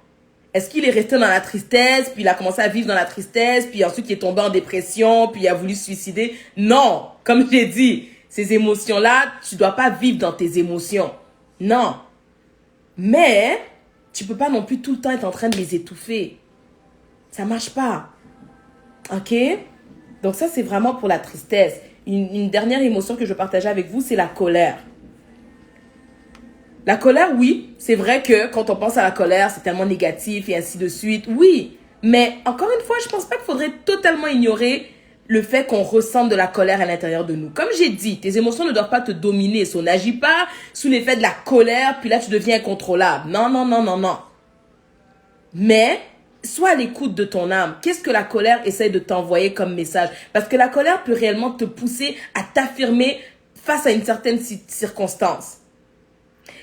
Est-ce qu'il est resté dans la tristesse, puis il a commencé à vivre dans la tristesse, puis ensuite il est tombé en dépression, puis il a voulu se suicider? Non, comme j'ai dit, ces émotions-là, tu ne dois pas vivre dans tes émotions. Non. Mais, tu ne peux pas non plus tout le temps être en train de les étouffer. Ça ne marche pas. Ok? Donc ça, c'est vraiment pour la tristesse. Une dernière émotion que je veux partager avec vous, c'est la colère. La colère, oui, c'est vrai que quand on pense à la colère, c'est tellement négatif et ainsi de suite. Oui, mais encore une fois, je pense pas qu'il faudrait totalement ignorer le fait qu'on ressente de la colère à l'intérieur de nous. Comme j'ai dit, tes émotions ne doivent pas te dominer. On n'agit pas sous l'effet de la colère, puis là, tu deviens incontrôlable. Non, non, non, non, non. Mais, sois à l'écoute de ton âme. Qu'est-ce que la colère essaie de t'envoyer comme message? Parce que la colère peut réellement te pousser à t'affirmer face à une certaine circonstance.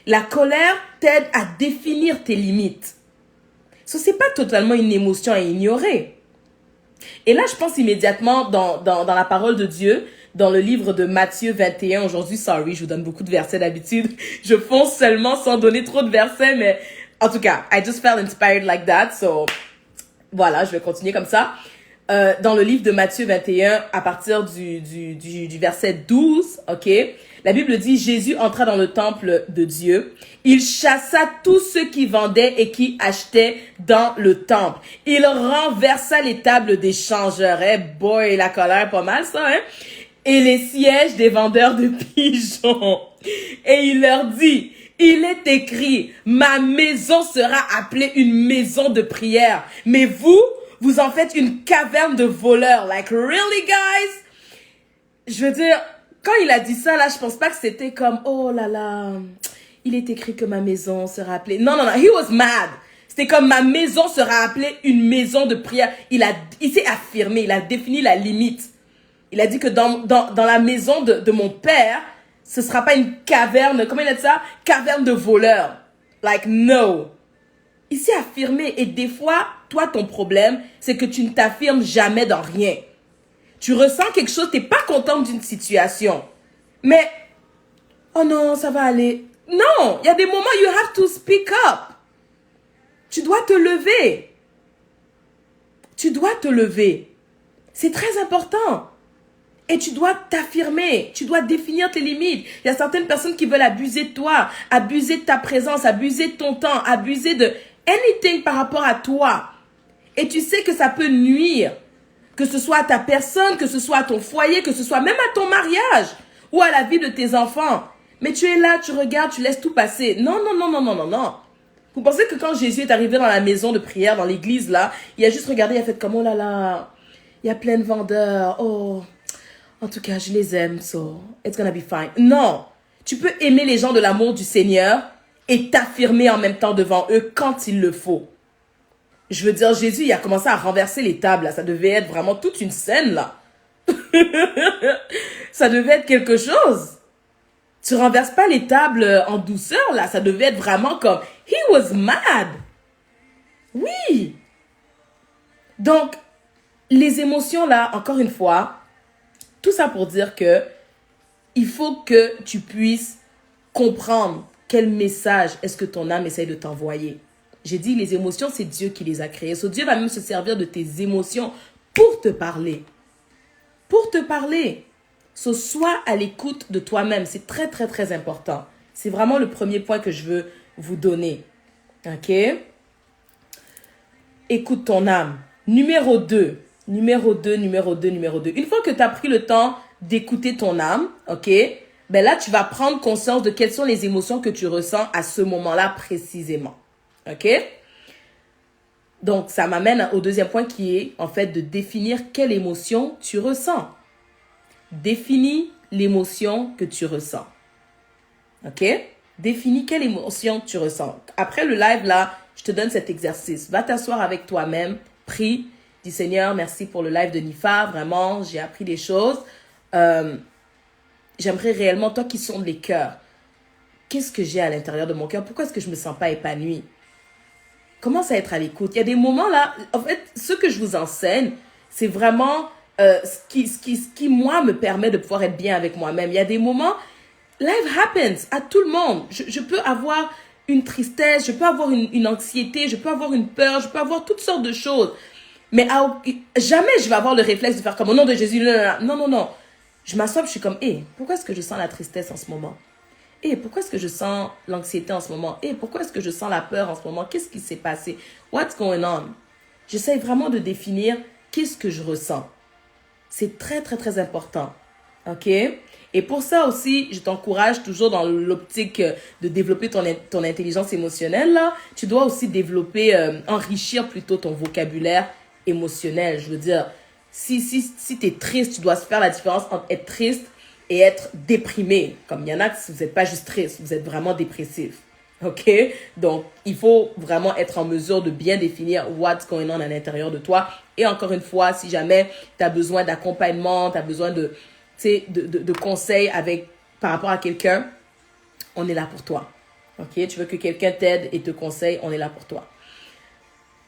La colère t'aide à définir tes limites. Ce n'est pas totalement une émotion à ignorer. Et là, je pense immédiatement dans la parole de Dieu, dans le livre de Matthieu 21. Aujourd'hui, sorry, je vous donne beaucoup de versets d'habitude. Je fonce seulement sans donner trop de versets, mais en tout cas, I just felt inspired like that. So, voilà, je vais continuer comme ça. Dans le livre de Matthieu 21, à partir du verset 12, ok, la Bible dit, Jésus entra dans le temple de Dieu. Il chassa tous ceux qui vendaient et qui achetaient dans le temple. Il renversa les tables des changeurs. Eh boy, la colère, pas mal ça, hein? Et les sièges des vendeurs de pigeons. Et il leur dit, il est écrit, ma maison sera appelée une maison de prière. Mais vous en faites une caverne de voleurs. Like, really, guys? Je veux dire, quand il a dit ça, là, je pense pas que c'était comme, oh là là, il est écrit que ma maison sera appelée. Non, non, non, he was mad. C'était comme, ma maison sera appelée une maison de prière. Il s'est affirmé, il a défini la limite. Il a dit que dans la maison de mon père, ce sera pas une caverne, comment il a dit ça? Caverne de voleurs. Like, no. Il s'est affirmé et des fois, toi, ton problème, c'est que tu ne t'affirmes jamais dans rien. Tu ressens quelque chose, tu n'es pas content d'une situation. Mais, oh non, ça va aller. Non, il y a des moments, you have to speak up. Tu dois te lever. Tu dois te lever. C'est très important. Et tu dois t'affirmer, tu dois définir tes limites. Il y a certaines personnes qui veulent abuser de toi, abuser de ta présence, abuser de ton temps, abuser de anything par rapport à toi. Et tu sais que ça peut nuire. Que ce soit à ta personne, que ce soit à ton foyer, que ce soit même à ton mariage ou à la vie de tes enfants. Mais tu es là, tu regardes, tu laisses tout passer. Non, non, non, non, non, non, non. Vous pensez que quand Jésus est arrivé dans la maison de prière, dans l'église là, il a juste regardé, il a fait comme, oh là là, il y a plein de vendeurs, oh, en tout cas, je les aime, so it's gonna be fine. Non, tu peux aimer les gens de l'amour du Seigneur et t'affirmer en même temps devant eux quand il le faut. Je veux dire, Jésus, il a commencé à renverser les tables, là. Ça devait être vraiment toute une scène, là. Ça devait être quelque chose. Tu renverses pas les tables en douceur, là. Ça devait être vraiment comme, he was mad. Oui. Donc, les émotions, là, encore une fois, tout ça pour dire que il faut que tu puisses comprendre quel message est-ce que ton âme essaye de t'envoyer. J'ai dit, les émotions, c'est Dieu qui les a créées. So, Dieu va même se servir de tes émotions pour te parler. Pour te parler. Sois à l'écoute de toi-même. C'est très, très, très important. C'est vraiment le premier point que je veux vous donner. OK? Écoute ton âme. Numéro 2. Une fois que tu as pris le temps d'écouter ton âme, OK? Ben là, tu vas prendre conscience de quelles sont les émotions que tu ressens à ce moment-là précisément. OK? Donc, ça m'amène au deuxième point qui est, en fait, de définir quelle émotion tu ressens. Définis l'émotion que tu ressens. OK? Définis quelle émotion tu ressens. Après le live, là, je te donne cet exercice. Va t'asseoir avec toi-même, prie, dis Seigneur, merci pour le live de Nifa. Vraiment, j'ai appris des choses. J'aimerais réellement, toi qui sondes les cœurs, qu'est-ce que j'ai à l'intérieur de mon cœur? Pourquoi est-ce que je ne me sens pas épanouie? Commence à être à l'écoute. Il y a des moments là, en fait, ce que je vous enseigne, c'est vraiment ce qui, moi, me permet de pouvoir être bien avec moi-même. Il y a des moments, life happens à tout le monde. Je peux avoir une tristesse, je peux avoir une anxiété, je peux avoir une peur, je peux avoir toutes sortes de choses. Mais jamais je vais avoir le réflexe de faire comme au nom de Jésus. Non. Je m'assois, je suis comme, pourquoi est-ce que je sens la tristesse en ce moment? Pourquoi est-ce que je sens l'anxiété en ce moment? Pourquoi est-ce que je sens la peur en ce moment? Qu'est-ce qui s'est passé? What's going on? J'essaie vraiment de définir qu'est-ce que je ressens. C'est très, très, très important. OK? Et pour ça aussi, je t'encourage toujours dans l'optique de développer ton intelligence émotionnelle. Là. Tu dois aussi développer, enrichir plutôt ton vocabulaire émotionnel. Je veux dire, si tu es triste, tu dois faire la différence entre être triste et être déprimé. Comme il y en a, vous n'êtes pas juste triste, vous êtes vraiment dépressif. OK? Donc, il faut vraiment être en mesure de bien définir what's going on à l'intérieur de toi. Et encore une fois, si jamais tu as besoin d'accompagnement, tu as besoin de conseils par rapport à quelqu'un, on est là pour toi. OK? Tu veux que quelqu'un t'aide et te conseille, on est là pour toi.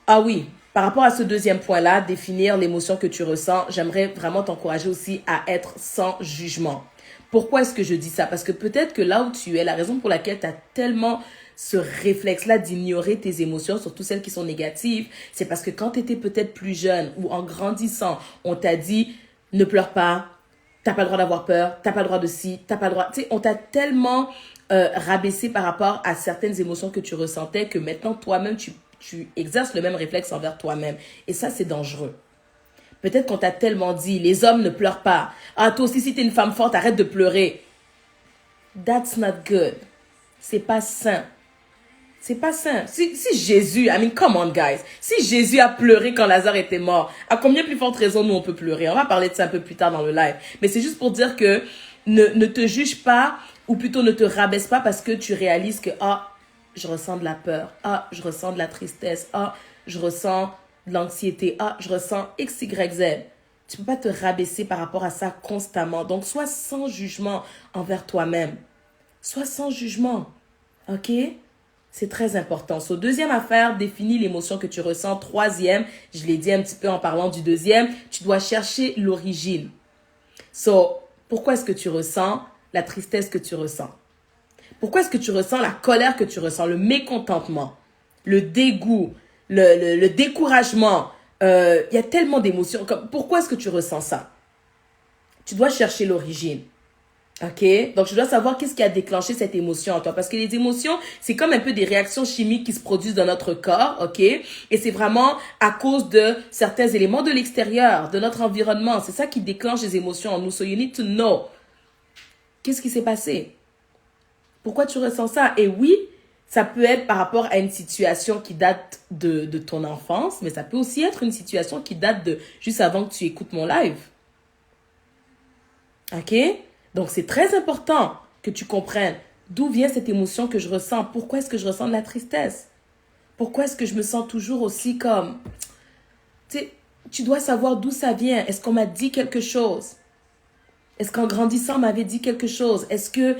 Ah oui, par rapport à ce deuxième point-là, définir l'émotion que tu ressens, j'aimerais vraiment t'encourager aussi à être sans jugement. Pourquoi est-ce que je dis ça? Parce que peut-être que là où tu es, la raison pour laquelle tu as tellement ce réflexe-là d'ignorer tes émotions, surtout celles qui sont négatives, c'est parce que quand tu étais peut-être plus jeune ou en grandissant, on t'a dit « ne pleure pas, t'as pas le droit d'avoir peur, t'as pas le droit de ci, t'as pas le droit... » Tu sais, on t'a tellement rabaissé par rapport à certaines émotions que tu ressentais que maintenant, toi-même, tu exerces le même réflexe envers toi-même. Et ça, c'est dangereux. Peut-être qu'on t'a tellement dit, les hommes ne pleurent pas. Ah, toi aussi, si t'es une femme forte, arrête de pleurer. That's not good. C'est pas sain. C'est pas sain. Si Jésus, come on, guys. Si Jésus a pleuré quand Lazare était mort, à combien plus forte raison nous on peut pleurer? On va parler de ça un peu plus tard dans le live. Mais c'est juste pour dire que ne te juge pas, ou plutôt ne te rabaisse pas parce que tu réalises que, je ressens de la peur. Je ressens de la tristesse. Je ressens de l'anxiété. Je ressens X, Y, Z. Tu peux pas te rabaisser par rapport à ça constamment. Donc, sois sans jugement envers toi-même. Sois sans jugement. OK? C'est très important. Deuxième affaire, définis l'émotion que tu ressens. Troisième, je l'ai dit un petit peu en parlant du deuxième, tu dois chercher l'origine. Pourquoi est-ce que tu ressens la tristesse que tu ressens? Pourquoi est-ce que tu ressens la colère que tu ressens, le mécontentement, le dégoût, le découragement? Il y a tellement d'émotions. Pourquoi est-ce que tu ressens ça? Tu dois chercher l'origine. OK? Donc, tu dois savoir qu'est-ce qui a déclenché cette émotion en toi. Parce que les émotions, c'est comme un peu des réactions chimiques qui se produisent dans notre corps. OK? Et c'est vraiment à cause de certains éléments de l'extérieur, de notre environnement. C'est ça qui déclenche les émotions en nous. So, you need to know. Qu'est-ce qui s'est passé? Pourquoi tu ressens ça? Et oui, ça peut être par rapport à une situation qui date de ton enfance, mais ça peut aussi être une situation qui date de juste avant que tu écoutes mon live. OK? Donc, c'est très important que tu comprennes d'où vient cette émotion que je ressens. Pourquoi est-ce que je ressens de la tristesse? Pourquoi est-ce que je me sens toujours aussi comme... Tu dois savoir d'où ça vient. Est-ce qu'on m'a dit quelque chose? Est-ce qu'en grandissant, on m'avait dit quelque chose? Est-ce que,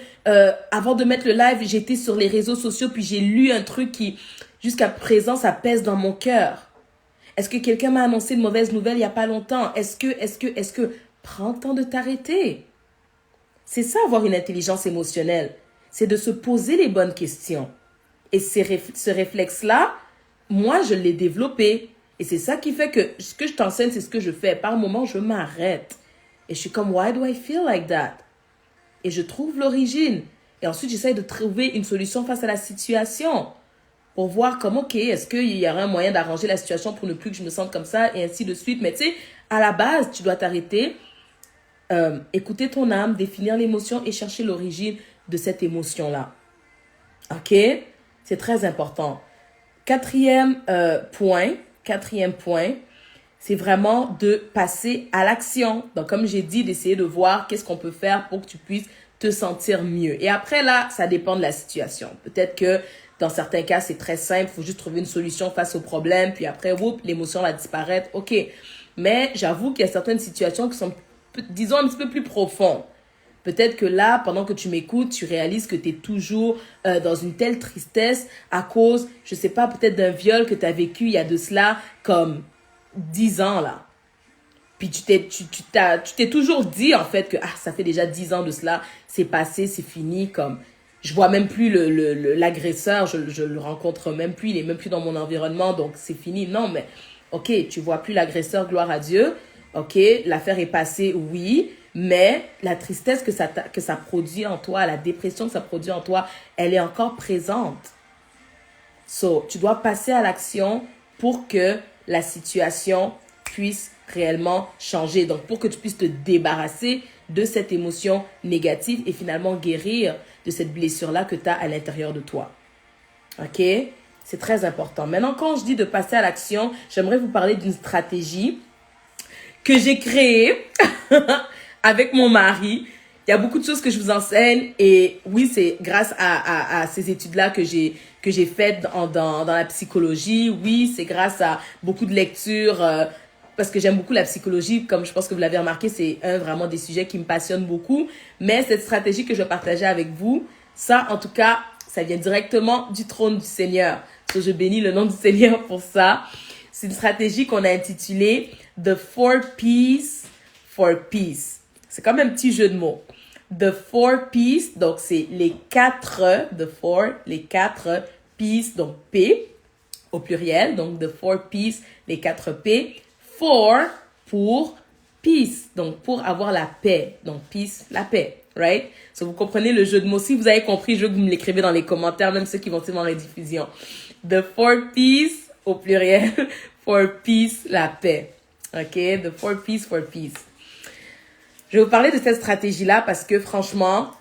avant de mettre le live, j'étais sur les réseaux sociaux puis j'ai lu un truc qui, jusqu'à présent, ça pèse dans mon cœur? Est-ce que quelqu'un m'a annoncé une mauvaise nouvelle il n'y a pas longtemps? Est-ce que... Prends le temps de t'arrêter. C'est ça, avoir une intelligence émotionnelle. C'est de se poser les bonnes questions. Et ce réflexe-là, moi, je l'ai développé. Et c'est ça qui fait que ce que je t'enseigne, c'est ce que je fais. Par moment, je m'arrête. Et je suis comme, why do I feel like that? Et je trouve l'origine. Et ensuite, j'essaie de trouver une solution face à la situation. Pour voir comment, ok, est-ce qu'il y aurait un moyen d'arranger la situation pour ne plus que je me sente comme ça, et ainsi de suite. Mais tu sais, à la base, tu dois t'arrêter, écouter ton âme, définir l'émotion et chercher l'origine de cette émotion-là. Ok? C'est très important. Quatrième point, c'est vraiment de passer à l'action. Donc, comme j'ai dit, d'essayer de voir qu'est-ce qu'on peut faire pour que tu puisses te sentir mieux. Et après, là, ça dépend de la situation. Peut-être que dans certains cas, c'est très simple. Il faut juste trouver une solution face au problème. Puis après, whoop, l'émotion va disparaître. OK. Mais j'avoue qu'il y a certaines situations qui sont, disons, un petit peu plus profondes. Peut-être que là, pendant que tu m'écoutes, tu réalises que tu es toujours dans une telle tristesse à cause, je sais pas, peut-être d'un viol que tu as vécu il y a de cela comme 10 ans là. Puis tu t'es toujours dit en fait que ça fait déjà 10 ans de cela, c'est passé, c'est fini, comme je vois même plus l'agresseur, je le rencontre même plus, il est même plus dans mon environnement, donc c'est fini. Non, mais ok, tu vois plus l'agresseur, gloire à Dieu. Ok, l'affaire est passée, oui, mais la tristesse que ça produit en toi, la dépression que ça produit en toi, elle est encore présente. So, tu dois passer à l'action pour que la situation puisse réellement changer. Donc, pour que tu puisses te débarrasser de cette émotion négative et finalement guérir de cette blessure-là que tu as à l'intérieur de toi. OK? C'est très important. Maintenant, quand je dis de passer à l'action, j'aimerais vous parler d'une stratégie que j'ai créée avec mon mari. Il y a beaucoup de choses que je vous enseigne et oui, c'est grâce à ces études-là que j'ai faites dans la psychologie. Oui, c'est grâce à beaucoup de lectures parce que j'aime beaucoup la psychologie. Comme je pense que vous l'avez remarqué, c'est vraiment des sujets qui me passionnent beaucoup. Mais cette stratégie que je vais partager avec vous, ça, en tout cas, ça vient directement du trône du Seigneur. So, je bénis le nom du Seigneur pour ça. C'est une stratégie qu'on a intitulée The 4 P's for Peace. C'est comme un petit jeu de mots. The 4 P's, donc c'est les 4, les 4 P's, donc P au pluriel, donc the 4 P's, les 4 P. For pour peace, donc pour avoir la paix. Donc peace, la paix, right? So vous comprenez le jeu de mots. Si vous avez compris, je veux que vous me l'écrivez dans les commentaires, même ceux qui vont suivre en rediffusion. The 4 P's au pluriel, for peace, la paix. OK? The 4 P's for peace. Je vais vous parler de cette stratégie-là parce que franchement,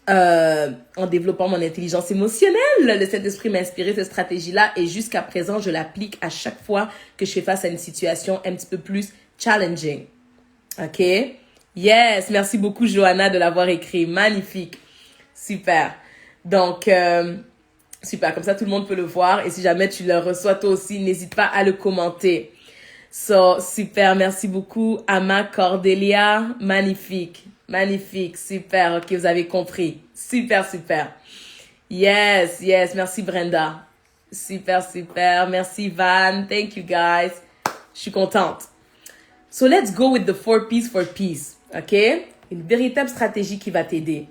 en développant mon intelligence émotionnelle, le Saint-Esprit m'a inspiré cette stratégie-là et jusqu'à présent, je l'applique à chaque fois que je fais face à une situation un petit peu plus challenging. OK? Yes! Merci beaucoup, Johanna, de l'avoir écrit. Magnifique. Super. Donc, super. Comme ça, tout le monde peut le voir. Et si jamais tu le reçois toi aussi, n'hésite pas à le commenter. So, super. Merci beaucoup, Ama Cordelia. Magnifique. Magnifique. Super. OK, vous avez compris. Super, super. Yes, yes. Merci, Brenda. Super, super. Merci, Van. Thank you, guys. Je suis contente. So, let's go with the 4 P's for peace. OK? Une véritable stratégie qui va t'aider.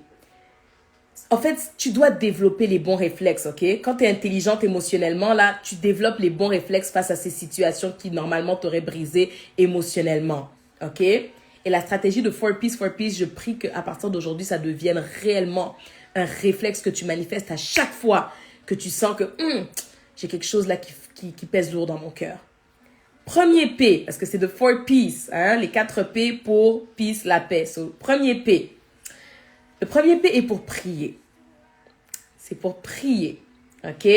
En fait, tu dois développer les bons réflexes, OK? Quand tu es intelligente émotionnellement, là, tu développes les bons réflexes face à ces situations qui, normalement, t'auraient brisé émotionnellement, OK? Et la stratégie de 4 P's for Peace, je prie qu'à partir d'aujourd'hui, ça devienne réellement un réflexe que tu manifestes à chaque fois que tu sens que j'ai quelque chose là qui pèse lourd dans mon cœur. Premier P, parce que c'est de 4 P's, hein? Les 4 P pour peace, la paix. So, premier P. Le premier P est pour prier. C'est pour prier. OK?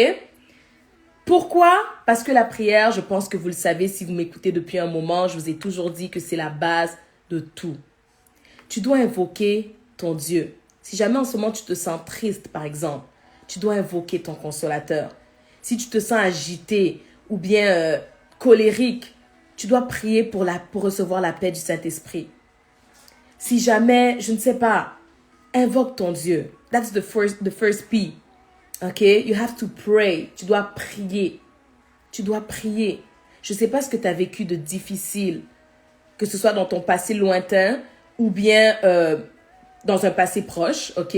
Pourquoi? Parce que la prière, je pense que vous le savez, si vous m'écoutez depuis un moment, je vous ai toujours dit que c'est la base de tout. Tu dois invoquer ton Dieu. Si jamais en ce moment tu te sens triste, par exemple, tu dois invoquer ton consolateur. Si tu te sens agité ou bien colérique, tu dois prier pour recevoir la paix du Saint-Esprit. Si jamais, je ne sais pas, invoque ton Dieu. That's the first P. Okay? You have to pray. Tu dois prier. Tu dois prier. Je ne sais pas ce que tu as vécu de difficile, que ce soit dans ton passé lointain ou bien dans un passé proche, ok?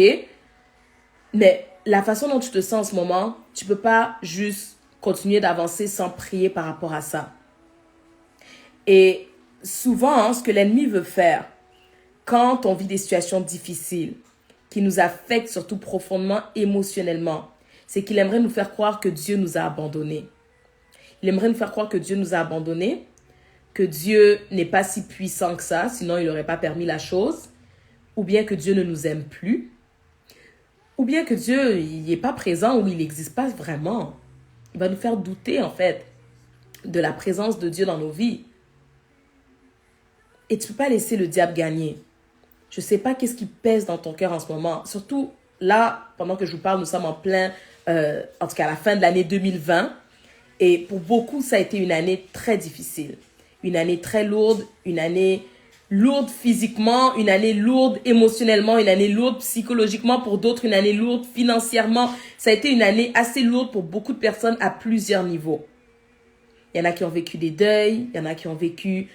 Mais la façon dont tu te sens en ce moment, tu ne peux pas juste continuer d'avancer sans prier par rapport à ça. Et souvent, ce que l'ennemi veut faire, quand on vit des situations difficiles, qui nous affectent surtout profondément émotionnellement, c'est qu'il aimerait nous faire croire que Dieu nous a abandonnés. Il aimerait nous faire croire que Dieu nous a abandonnés, que Dieu n'est pas si puissant que ça, sinon il n'aurait pas permis la chose, ou bien que Dieu ne nous aime plus, ou bien que Dieu n'est pas présent ou il n'existe pas vraiment. Il va nous faire douter en fait de la présence de Dieu dans nos vies. Et tu ne peux pas laisser le diable gagner. Je ne sais pas qu'est-ce qui pèse dans ton cœur en ce moment. Surtout là, pendant que je vous parle, nous sommes en plein, en tout cas à la fin de l'année 2020. Et pour beaucoup, ça a été une année très difficile. Une année très lourde, une année lourde physiquement, une année lourde émotionnellement, une année lourde psychologiquement, pour d'autres, une année lourde financièrement. Ça a été une année assez lourde pour beaucoup de personnes à plusieurs niveaux. Il y en a qui ont vécu des deuils, il y en a qui ont vécu,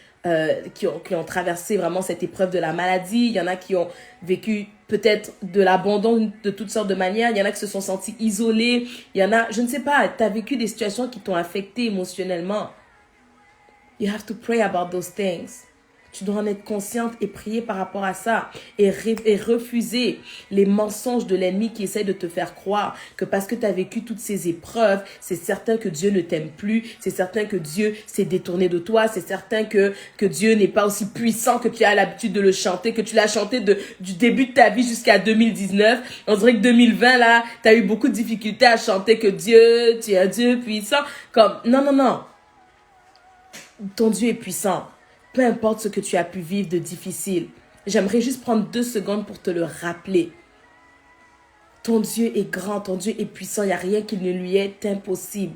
qui ont traversé vraiment cette épreuve de la maladie, il y en a qui ont vécu peut-être de l'abandon de toutes sortes de manières, il y en a qui se sont sentis isolés, il y en a, je ne sais pas, tu as vécu des situations qui t'ont affecté émotionnellement. You have to pray about those things. Tu dois en être consciente et prier par rapport à ça. Et refuser les mensonges de l'ennemi qui essaie de te faire croire que parce que tu as vécu toutes ces épreuves, c'est certain que Dieu ne t'aime plus. C'est certain que Dieu s'est détourné de toi. C'est certain que Dieu n'est pas aussi puissant que tu as l'habitude de le chanter, que tu l'as chanté du début de ta vie jusqu'à 2019. On dirait que 2020, là, tu as eu beaucoup de difficultés à chanter que Dieu, tu es un Dieu puissant. Comme, non. Ton Dieu est puissant. Peu importe ce que tu as pu vivre de difficile. J'aimerais juste prendre 2 secondes pour te le rappeler. Ton Dieu est grand, ton Dieu est puissant. Il n'y a rien qui ne lui est impossible.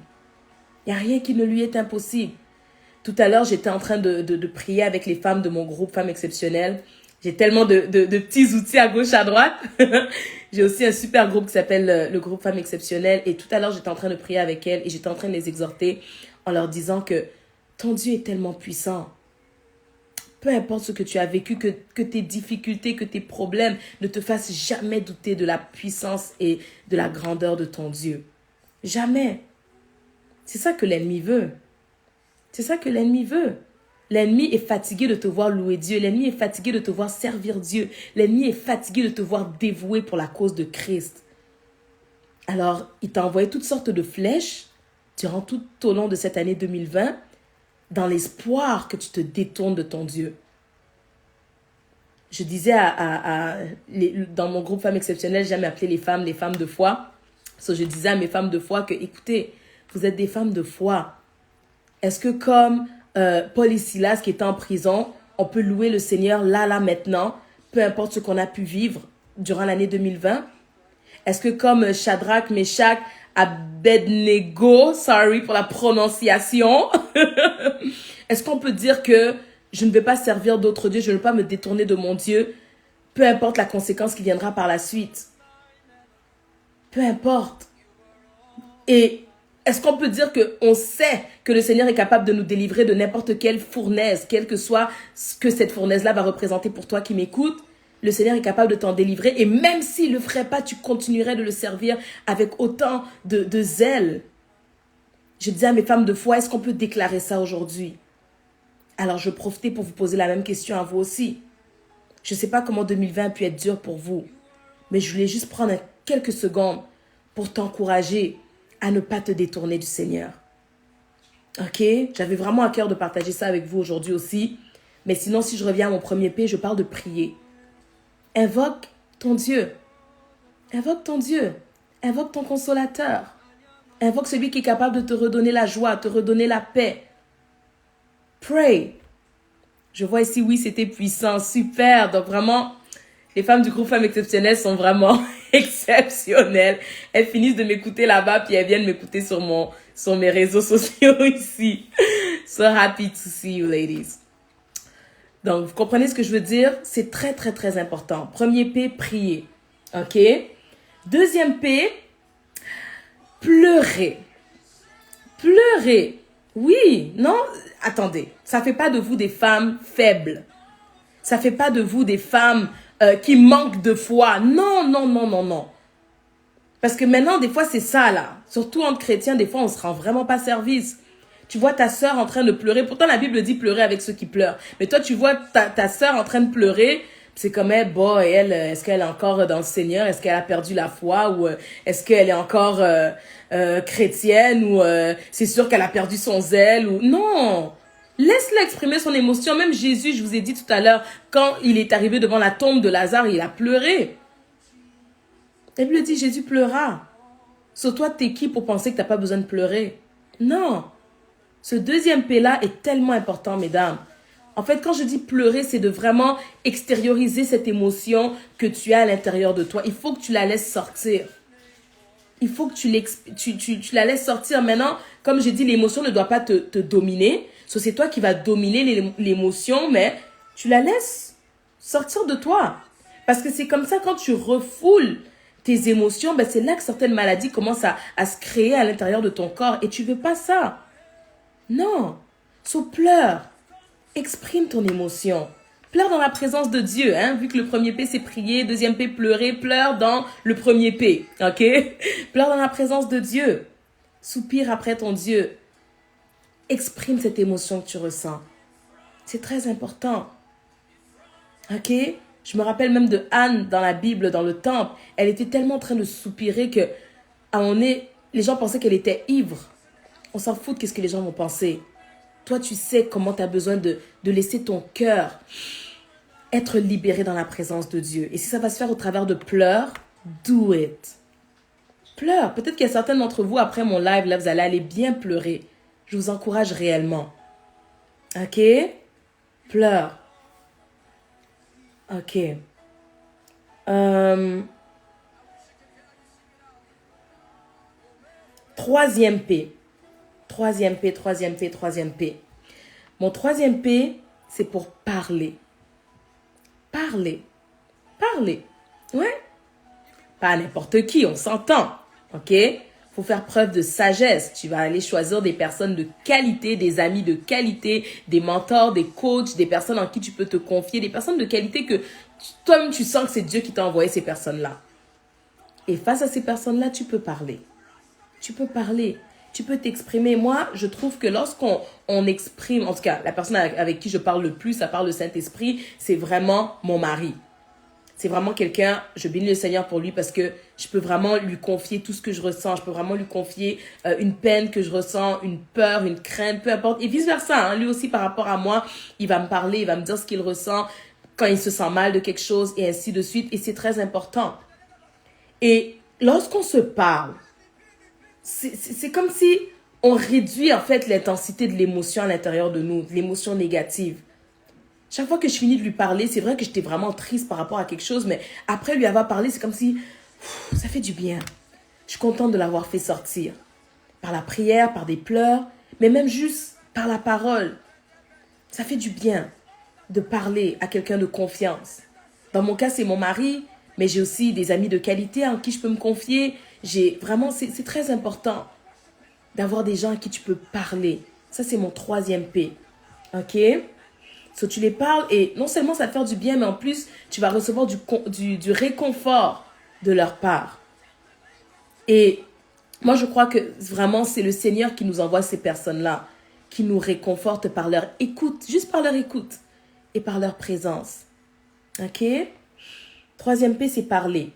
Il n'y a rien qui ne lui est impossible. Tout à l'heure, j'étais en train de prier avec les femmes de mon groupe Femmes Exceptionnelles. J'ai tellement de petits outils à gauche, à droite. J'ai aussi un super groupe qui s'appelle le groupe Femmes Exceptionnelles. Et tout à l'heure, j'étais en train de prier avec elles et j'étais en train de les exhorter en leur disant que ton Dieu est tellement puissant. Peu importe ce que tu as vécu, que tes difficultés, que tes problèmes ne te fassent jamais douter de la puissance et de la grandeur de ton Dieu. Jamais. C'est ça que l'ennemi veut. C'est ça que l'ennemi veut. L'ennemi est fatigué de te voir louer Dieu. L'ennemi est fatigué de te voir servir Dieu. L'ennemi est fatigué de te voir dévoué pour la cause de Christ. Alors, il t'a envoyé toutes sortes de flèches durant tout au long de cette année 2020 dans l'espoir que tu te détournes de ton Dieu. Je disais dans mon groupe Femmes Exceptionnelles, j'aime appeler les femmes de foi. Je disais à mes femmes de foi que, écoutez, vous êtes des femmes de foi. Est-ce que comme Paul et Silas qui étaient en prison, on peut louer le Seigneur là, maintenant, peu importe ce qu'on a pu vivre durant l'année 2020? Est-ce que comme Shadrach, Meshach, Abednego, sorry pour la prononciation, est-ce qu'on peut dire que je ne vais pas servir d'autres dieux, je ne vais pas me détourner de mon Dieu, peu importe la conséquence qui viendra par la suite? Peu importe. Et est-ce qu'on peut dire qu'on sait que le Seigneur est capable de nous délivrer de n'importe quelle fournaise, quelle que soit ce que cette fournaise-là va représenter pour toi qui m'écoutes? Le Seigneur est capable de t'en délivrer. Et même s'il ne le ferait pas, tu continuerais de le servir avec autant de zèle. Je disais à mes femmes de foi, est-ce qu'on peut déclarer ça aujourd'hui? Alors, je profitais pour vous poser la même question à vous aussi. Je ne sais pas comment 2020 a pu être dur pour vous, mais je voulais juste prendre quelques secondes pour t'encourager à ne pas te détourner du Seigneur. Ok? J'avais vraiment à cœur de partager ça avec vous aujourd'hui aussi. Mais sinon, si je reviens à mon premier P, je parle de prier. Invoque ton Dieu. Invoque ton Dieu. Invoque ton consolateur. Invoque celui qui est capable de te redonner la joie, te redonner la paix. Pray. Je vois ici, oui, c'était puissant, super. Donc vraiment, les femmes du groupe Femmes Exceptionnelles sont vraiment exceptionnelles. Elles finissent de m'écouter là-bas, puis elles viennent m'écouter sur mes réseaux sociaux ici. So happy to see you, ladies. Donc, vous comprenez ce que je veux dire? C'est très, très, très important. Premier P, prier. OK? Deuxième P, pleurer. Pleurer. Oui, non, attendez. Ça ne fait pas de vous des femmes faibles. Ça ne fait pas de vous des femmes qui manquent de foi. Non, non, non, non, non. Parce que maintenant, des fois, c'est ça, là. Surtout entre chrétiens, des fois, on ne se rend vraiment pas service. Tu vois ta sœur en train de pleurer. Pourtant, la Bible dit pleurer avec ceux qui pleurent. Mais toi, tu vois ta sœur en train de pleurer C'est comme elle, bon, elle, est-ce qu'elle est encore dans le Seigneur? Est-ce qu'elle a perdu la foi? Ou est-ce qu'elle est encore chrétienne? Ou c'est sûr qu'elle a perdu son zèle? Ou non! Laisse-la exprimer son émotion. Même Jésus, je vous ai dit tout à l'heure, quand il est arrivé devant la tombe de Lazare, il a pleuré. La Bible dit, Jésus pleura. Sur toi, t'es qui pour penser que t'as pas besoin de pleurer? Non. Ce deuxième P-là est tellement important, mesdames. En fait, quand je dis pleurer, c'est de vraiment extérioriser cette émotion que tu as à l'intérieur de toi. Il faut que tu la laisses sortir. Il faut que tu la laisses sortir. Maintenant, comme j'ai dit, l'émotion ne doit pas te dominer. C'est toi qui vas dominer l'émotion, mais tu la laisses sortir de toi. Parce que c'est comme ça, quand tu refoules tes émotions, ben c'est là que certaines maladies commencent à se créer à l'intérieur de ton corps. Et tu veux pas ça. Non. Pleure. Exprime ton émotion. Pleure dans la présence de Dieu. Hein? Vu que le premier P, c'est prier. Deuxième P, pleurer. Pleure dans le premier P. OK? Pleure dans la présence de Dieu. Soupire après ton Dieu. Exprime cette émotion que tu ressens. C'est très important. OK? Je me rappelle même de Anne dans la Bible, dans le temple. Elle était tellement en train de soupirer que, à un moment donné, les gens pensaient qu'elle était ivre. On s'en fout de qu'est-ce que les gens vont penser. Toi, tu sais comment tu as besoin de laisser ton cœur être libéré dans la présence de Dieu. Et si ça va se faire au travers de pleurs, do it. Pleure. Peut-être qu'il y a certains d'entre vous, après mon live, là, vous allez aller bien pleurer. Je vous encourage réellement. OK? Pleure. OK. Troisième P. Troisième P. Mon troisième P, c'est pour parler. Parler. Ouais. Pas à n'importe qui, on s'entend. OK? Faut faire preuve de sagesse. Tu vas aller choisir des personnes de qualité, des amis de qualité, des mentors, des coachs, des personnes en qui tu peux te confier, des personnes de qualité que toi-même tu sens que c'est Dieu qui t'a envoyé ces personnes-là. Et face à ces personnes-là, tu peux parler. Tu peux t'exprimer. Moi, je trouve que lorsqu'on exprime, en tout cas, la personne avec qui je parle le plus, à part le Saint-Esprit, c'est vraiment mon mari. C'est vraiment quelqu'un, je bénis le Seigneur pour lui parce que je peux vraiment lui confier tout ce que je ressens. Je peux vraiment lui confier une peine que je ressens, une peur, une crainte, peu importe. Et vice-versa, hein. Lui aussi, par rapport à moi, il va me parler, il va me dire ce qu'il ressent quand il se sent mal de quelque chose et ainsi de suite. Et c'est très important. Et lorsqu'on se parle, c'est comme si on réduit en fait l'intensité de l'émotion à l'intérieur de nous, de l'émotion négative. Chaque fois que je finis de lui parler, c'est vrai que j'étais vraiment triste par rapport à quelque chose, mais après lui avoir parlé, c'est comme si ça fait du bien. Je suis contente de l'avoir fait sortir. Par la prière, par des pleurs, mais même juste par la parole. Ça fait du bien de parler à quelqu'un de confiance. Dans mon cas, c'est mon mari, mais j'ai aussi des amis de qualité en qui je peux me confier. C'est très important d'avoir des gens à qui tu peux parler. Ça, c'est mon troisième P. OK? So, tu les parles et non seulement ça te fait du bien, mais en plus, tu vas recevoir du réconfort de leur part. Et moi, je crois que vraiment, c'est le Seigneur qui nous envoie ces personnes-là, qui nous réconfortent par leur écoute, juste par leur écoute et par leur présence. OK? Troisième P, c'est parler.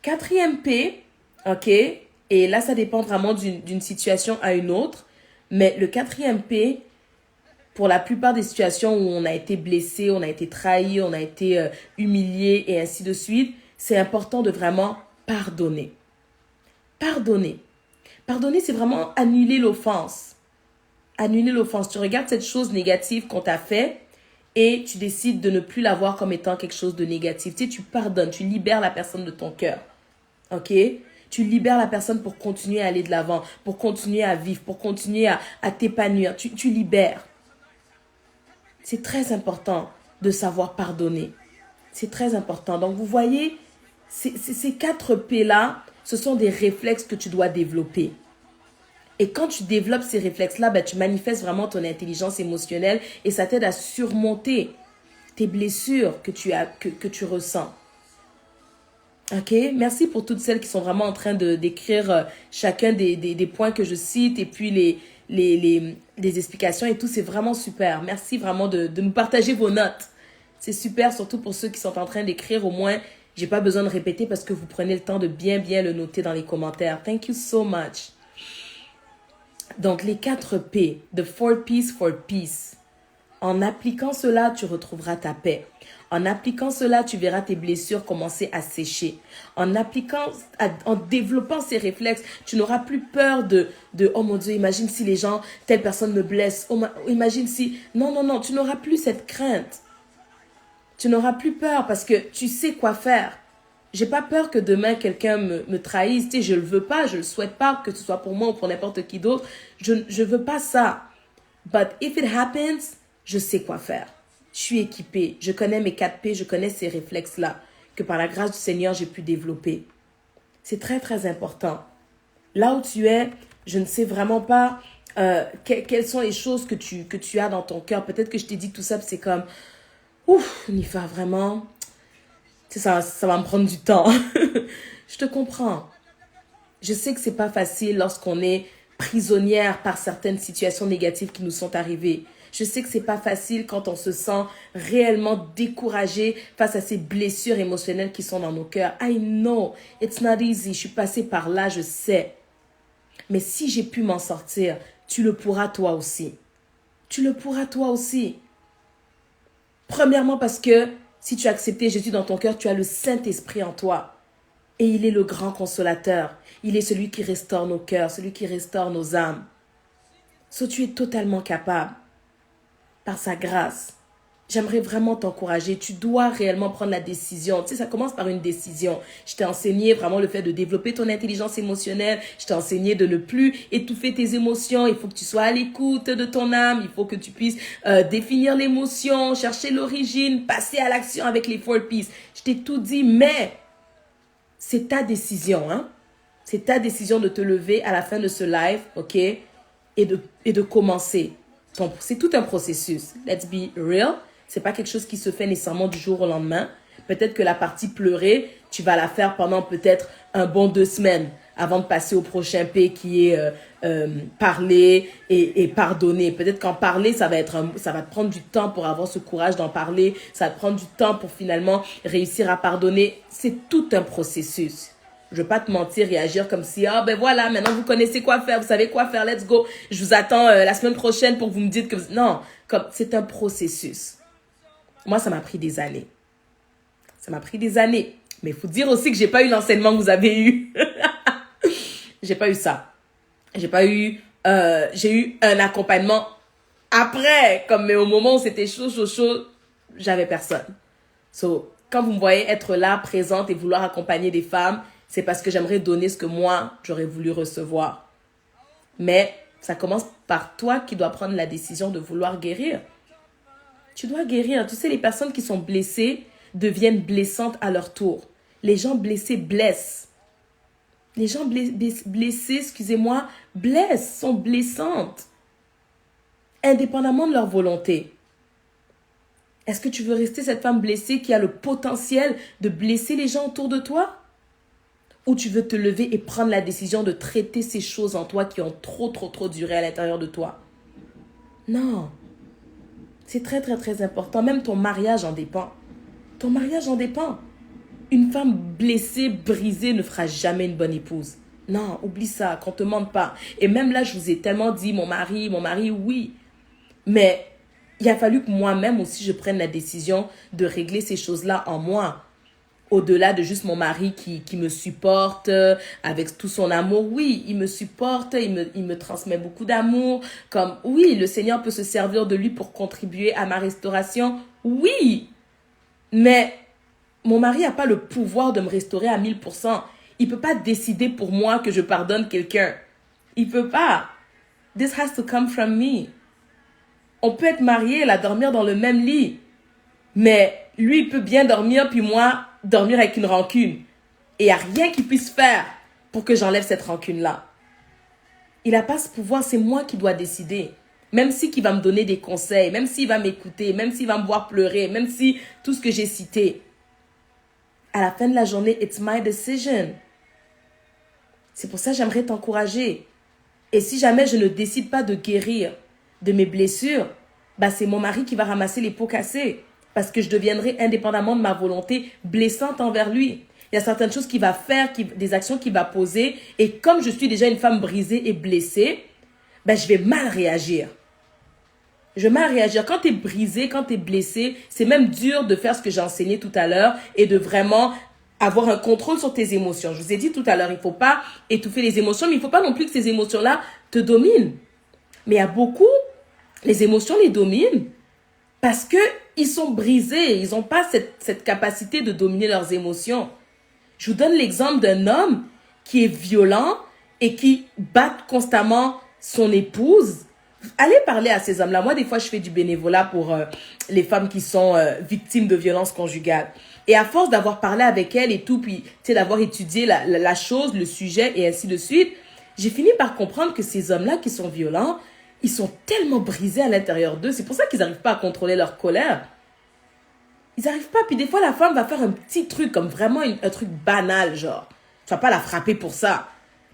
Quatrième P, OK? Et là, ça dépend vraiment d'une situation à une autre. Mais le quatrième P, pour la plupart des situations où on a été blessé, on a été trahi, on a été humilié et ainsi de suite, c'est important de vraiment pardonner. Pardonner. Pardonner, c'est vraiment annuler l'offense. Annuler l'offense. Tu regardes cette chose négative qu'on t'a fait et tu décides de ne plus la voir comme étant quelque chose de négatif. Tu sais, tu pardonnes, tu libères la personne de ton cœur. OK? Tu libères la personne pour continuer à aller de l'avant, pour continuer à vivre, pour continuer à t'épanouir. Tu libères. C'est très important de savoir pardonner. C'est très important. Donc, vous voyez, ces 4 P-là, ce sont des réflexes que tu dois développer. Et quand tu développes ces réflexes-là, ben, tu manifestes vraiment ton intelligence émotionnelle et ça t'aide à surmonter tes blessures que tu ressens. OK? Merci pour toutes celles qui sont vraiment en train d'écrire chacun des points que je cite et puis les explications et tout. C'est vraiment super. Merci vraiment de nous partager vos notes. C'est super, surtout pour ceux qui sont en train d'écrire. Au moins, j'ai pas besoin de répéter parce que vous prenez le temps de bien le noter dans les commentaires. Thank you so much. Donc, les 4 P, the 4 P's for peace. En appliquant cela, tu retrouveras ta paix. En appliquant cela, tu verras tes blessures commencer à sécher. En développant ces réflexes, tu n'auras plus peur de oh mon Dieu, imagine si les gens, telle personne me blesse. Oh, imagine si... Non, tu n'auras plus cette crainte. Tu n'auras plus peur parce que tu sais quoi faire. J'ai pas peur que demain quelqu'un me trahisse. Tu sais, je le veux pas, je le souhaite pas, que ce soit pour moi ou pour n'importe qui d'autre. Je veux pas ça. But if it happens, je sais quoi faire. Je suis équipée. Je connais mes 4 P, je connais ces réflexes-là que par la grâce du Seigneur, j'ai pu développer. C'est très, très important. Là où tu es, je ne sais vraiment pas quelles sont les choses que tu as dans ton cœur. Peut-être que je t'ai dit tout ça, c'est comme, ouf, Nifa, vraiment... Ça va me prendre du temps. Je te comprends. Je sais que c'est pas facile lorsqu'on est prisonnière par certaines situations négatives qui nous sont arrivées. Je sais que c'est pas facile quand on se sent réellement découragé face à ces blessures émotionnelles qui sont dans nos cœurs. I know, it's not easy. Je suis passée par là, je sais. Mais si j'ai pu m'en sortir, tu le pourras toi aussi. Tu le pourras toi aussi. Premièrement parce que si tu as accepté Jésus dans ton cœur, tu as le Saint-Esprit en toi. Et il est le grand consolateur. Il est celui qui restaure nos cœurs, celui qui restaure nos âmes. So, tu es totalement capable. Par sa grâce. J'aimerais vraiment t'encourager. Tu dois réellement prendre la décision. Tu sais, ça commence par une décision. Je t'ai enseigné vraiment le fait de développer ton intelligence émotionnelle. Je t'ai enseigné de ne plus étouffer tes émotions. Il faut que tu sois à l'écoute de ton âme. Il faut que tu puisses définir l'émotion, chercher l'origine, passer à l'action avec les 4 P's. Je t'ai tout dit, mais c'est ta décision. Hein? C'est ta décision de te lever à la fin de ce live, ok? Et de commencer. C'est tout un processus. Let's be real. C'est pas quelque chose qui se fait nécessairement du jour au lendemain. Peut-être que la partie pleurer, tu vas la faire pendant peut-être un bon 2 semaines avant de passer au prochain P qui est parler et pardonner. Peut-être qu'en parler, ça va te prendre du temps pour avoir ce courage d'en parler. Ça va te prendre du temps pour finalement réussir à pardonner. C'est tout un processus. Je ne vais pas te mentir et agir comme si, ben voilà, maintenant vous connaissez quoi faire, vous savez quoi faire, let's go. Je vous attends la semaine prochaine pour que vous me dites que... Non, c'est un processus. Moi, ça m'a pris des années. Ça m'a pris des années. Mais il faut dire aussi que j'ai pas eu l'enseignement que vous avez eu. J'ai pas eu ça. J'ai eu un accompagnement après, mais au moment où c'était chaud, j'avais personne. So, quand vous me voyez être là, présente et vouloir accompagner des femmes, c'est parce que j'aimerais donner ce que moi, j'aurais voulu recevoir. Mais ça commence par toi qui dois prendre la décision de vouloir guérir. Tu dois guérir. Tu sais, les personnes qui sont blessées deviennent blessantes à leur tour. Les gens blessés blessent. Les gens blessés, excusez-moi, blessent, sont blessantes. Indépendamment de leur volonté. Est-ce que tu veux rester cette femme blessée qui a le potentiel de blesser les gens autour de toi? Ou tu veux te lever et prendre la décision de traiter ces choses en toi qui ont trop duré à l'intérieur de toi? Non. C'est très, très, très important. Même ton mariage en dépend. Ton mariage en dépend. Une femme blessée, brisée ne fera jamais une bonne épouse. Non, oublie ça, qu'on ne te mente pas. Et même là, je vous ai tellement dit, mon mari, oui. Mais il a fallu que moi-même aussi, je prenne la décision de régler ces choses-là en moi. Au-delà de juste mon mari qui me supporte avec tout son amour. Oui, il me supporte, il me transmet beaucoup d'amour. Comme, oui, le Seigneur peut se servir de lui pour contribuer à ma restauration. Oui, mais mon mari n'a pas le pouvoir de me restaurer à 1000%. Il ne peut pas décider pour moi que je pardonne quelqu'un. Il ne peut pas. This has to come from me. On peut être mariés, là, dormir dans le même lit. Mais lui, il peut bien dormir, puis moi, dormir avec une rancune. Et il n'y a rien qu'il puisse faire pour que j'enlève cette rancune-là. Il n'a pas ce pouvoir, c'est moi qui dois décider. Même si il va me donner des conseils, même s'il va m'écouter, même s'il va me voir pleurer, même si tout ce que j'ai cité. À la fin de la journée, it's my decision. C'est pour ça que j'aimerais t'encourager. Et si jamais je ne décide pas de guérir de mes blessures, bah c'est mon mari qui va ramasser les pots cassés. parce que je deviendrai indépendamment de ma volonté blessante envers lui. Il y a certaines choses qu'il va faire, des actions qu'il va poser. Et comme je suis déjà une femme brisée et blessée, ben, je vais mal réagir. Je vais mal réagir. Quand tu es brisé, quand tu es blessé, c'est même dur de faire ce que j'ai enseigné tout à l'heure et de vraiment avoir un contrôle sur tes émotions. Je vous ai dit tout à l'heure, il ne faut pas étouffer les émotions, mais il ne faut pas non plus que ces émotions-là te dominent. Mais il y a beaucoup, les émotions les dominent parce qu'ils sont brisés. Ils n'ont pas cette capacité de dominer leurs émotions. Je vous donne l'exemple d'un homme qui est violent et qui bat constamment son épouse. Allez parler à ces hommes-là. Moi, des fois, je fais du bénévolat pour les femmes qui sont victimes de violences conjugales. Et à force d'avoir parlé avec elles et tout, puis d'avoir étudié la chose, le sujet et ainsi de suite, j'ai fini par comprendre que ces hommes-là qui sont violents, ils sont tellement brisés à l'intérieur d'eux. C'est pour ça qu'ils n'arrivent pas à contrôler leur colère. Ils n'arrivent pas. Puis des fois, la femme va faire un petit truc, comme vraiment un truc banal, genre. Tu vas pas la frapper pour ça.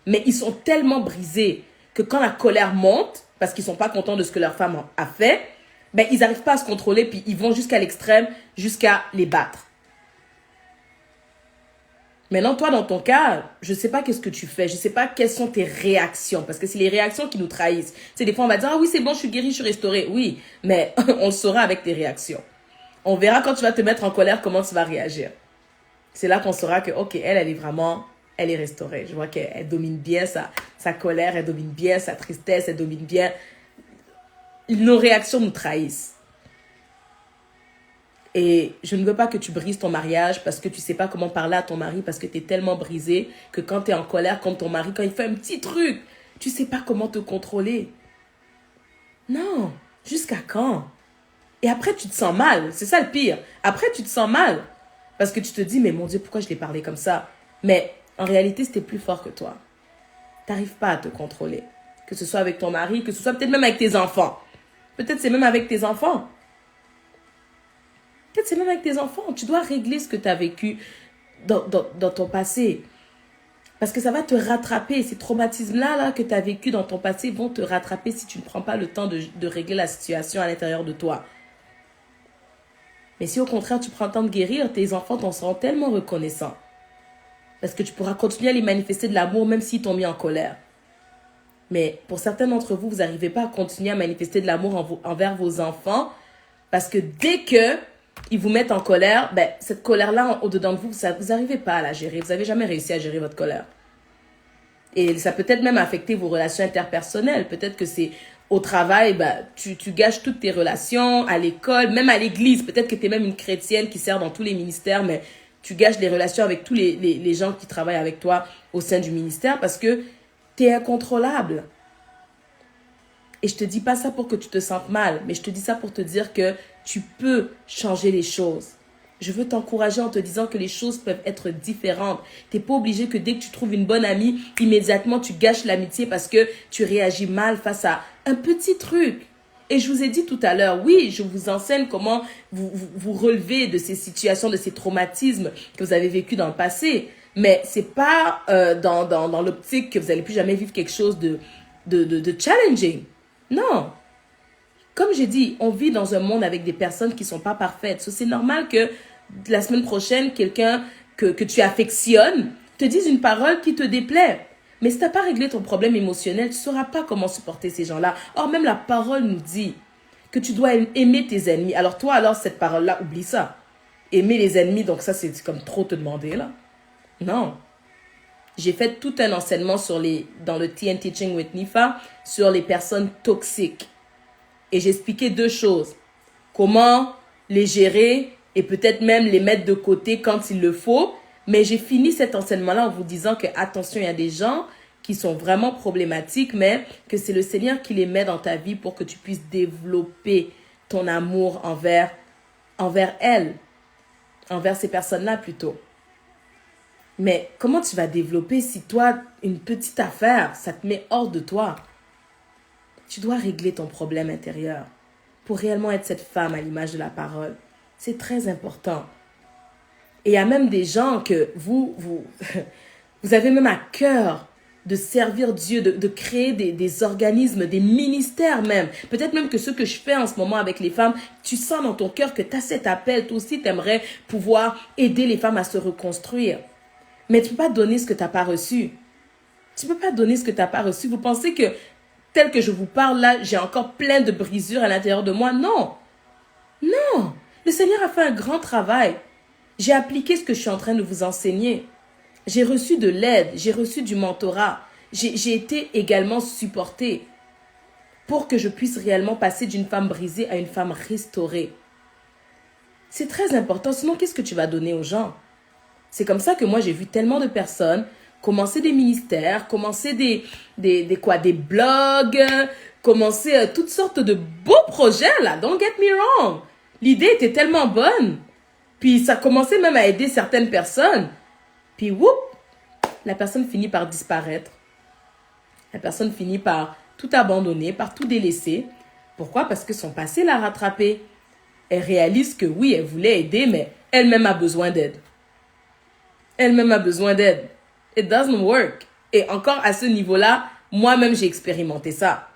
Mais ils sont tellement brisés que quand la colère monte, parce qu'ils sont pas contents de ce que leur femme a fait, ben ils n'arrivent pas à se contrôler, puis ils vont jusqu'à l'extrême, jusqu'à les battre. Maintenant, toi, dans ton cas, je sais pas qu'est-ce que tu fais. Je sais pas quelles sont tes réactions. Parce que c'est les réactions qui nous trahissent. C'est des fois, on va dire, ah oui, c'est bon, je suis guérie, je suis restaurée. Oui, mais on le saura avec tes réactions. On verra quand tu vas te mettre en colère comment tu vas réagir. C'est là qu'on saura que, ok, elle est vraiment, elle est restaurée. Je vois qu'elle domine bien sa colère, elle domine bien sa tristesse, elle domine bien. Nos réactions nous trahissent. Et je ne veux pas que tu brises ton mariage parce que tu ne sais pas comment parler à ton mari, parce que tu es tellement brisé que quand tu es en colère contre ton mari, quand il fait un petit truc, tu ne sais pas comment te contrôler. Non, jusqu'à quand? Et après, tu te sens mal. C'est ça le pire. Après, tu te sens mal. Parce que tu te dis, mais mon Dieu, pourquoi je l'ai parlé comme ça? Mais en réalité, c'était plus fort que toi. Tu n'arrives pas à te contrôler. Que ce soit avec ton mari, que ce soit peut-être même avec tes enfants. Peut-être c'est même avec tes enfants. Peut-être c'est même avec tes enfants. Tu dois régler ce que tu as vécu dans ton passé. Parce que ça va te rattraper. Ces traumatismes-là que tu as vécu dans ton passé vont te rattraper si tu ne prends pas le temps de régler la situation à l'intérieur de toi. Mais si au contraire, tu prends le temps de guérir, tes enfants t'en seront tellement reconnaissants. Parce que tu pourras continuer à les manifester de l'amour même s'ils t'ont mis en colère. Mais pour certains d'entre vous, vous n'arrivez pas à continuer à manifester de l'amour envers vos enfants. Parce que dès que ils vous mettent en colère, ben, cette colère-là, au-dedans de vous, vous n'arrivez pas à la gérer. Vous n'avez jamais réussi à gérer votre colère. Et ça peut peut-être même affecter vos relations interpersonnelles. Peut-être que c'est au travail, ben, tu gâches toutes tes relations, à l'école, même à l'église. Peut-être que tu es même une chrétienne qui sert dans tous les ministères, mais tu gâches les relations avec tous les gens qui travaillent avec toi au sein du ministère parce que tu es incontrôlable. Et je te dis pas ça pour que tu te sentes mal, mais je te dis ça pour te dire que tu peux changer les choses. Je veux t'encourager en te disant que les choses peuvent être différentes. Tu n'es pas obligé que dès que tu trouves une bonne amie, immédiatement tu gâches l'amitié parce que tu réagis mal face à un petit truc. Et je vous ai dit tout à l'heure, oui, je vous enseigne comment vous relever de ces situations, de ces traumatismes que vous avez vécus dans le passé. Mais ce n'est pas dans l'optique que vous n'allez plus jamais vivre quelque chose de challenging. Non. Comme j'ai dit, on vit dans un monde avec des personnes qui ne sont pas parfaites. So, c'est normal que la semaine prochaine, quelqu'un que tu affectionnes te dise une parole qui te déplaît. Mais si tu n'as pas réglé ton problème émotionnel, tu ne sauras pas comment supporter ces gens-là. Or, même la parole nous dit que tu dois aimer tes ennemis. Alors toi, cette parole-là, oublie ça. Aimer les ennemis, donc ça, c'est comme trop te demander, là. Non. J'ai fait tout un enseignement dans le TN Teaching with Nifa sur les personnes toxiques. Et j'expliquais 2 choses. Comment les gérer et peut-être même les mettre de côté quand il le faut. Mais j'ai fini cet enseignement-là en vous disant que, attention, il y a des gens qui sont vraiment problématiques, mais que c'est le Seigneur qui les met dans ta vie pour que tu puisses développer ton amour envers elles, envers ces personnes-là plutôt. Mais comment tu vas développer si toi, une petite affaire, ça te met hors de toi? Tu dois régler ton problème intérieur pour réellement être cette femme à l'image de la parole. C'est très important. Et il y a même des gens que vous avez même à cœur de servir Dieu, de créer des organismes, des ministères même. Peut-être même que ce que je fais en ce moment avec les femmes, tu sens dans ton cœur que tu as cet appel. Toi aussi, tu aimerais pouvoir aider les femmes à se reconstruire. Mais tu ne peux pas donner ce que tu n'as pas reçu. Tu ne peux pas donner ce que tu n'as pas reçu. Vous pensez que, tel que je vous parle là, j'ai encore plein de brisures à l'intérieur de moi? Non. Non. Le Seigneur a fait un grand travail. J'ai appliqué ce que je suis en train de vous enseigner. J'ai reçu de l'aide, j'ai reçu du mentorat. J'ai été également supportée pour que je puisse réellement passer d'une femme brisée à une femme restaurée. C'est très important. Sinon, qu'est-ce que tu vas donner aux gens? C'est comme ça que moi, j'ai vu tellement de personnes commencer des ministères, commencer des blogs, commencer toutes sortes de beaux projets là. Don't get me wrong. L'idée était tellement bonne. Puis ça commençait même à aider certaines personnes. Puis whoop, la personne finit par disparaître. La personne finit par tout abandonner, par tout délaisser. Pourquoi? Parce que son passé l'a rattrapée. Elle réalise que oui, elle voulait aider, mais elle-même a besoin d'aide. Elle-même a besoin d'aide. It doesn't work. Et encore à ce niveau-là, moi-même, j'ai expérimenté ça.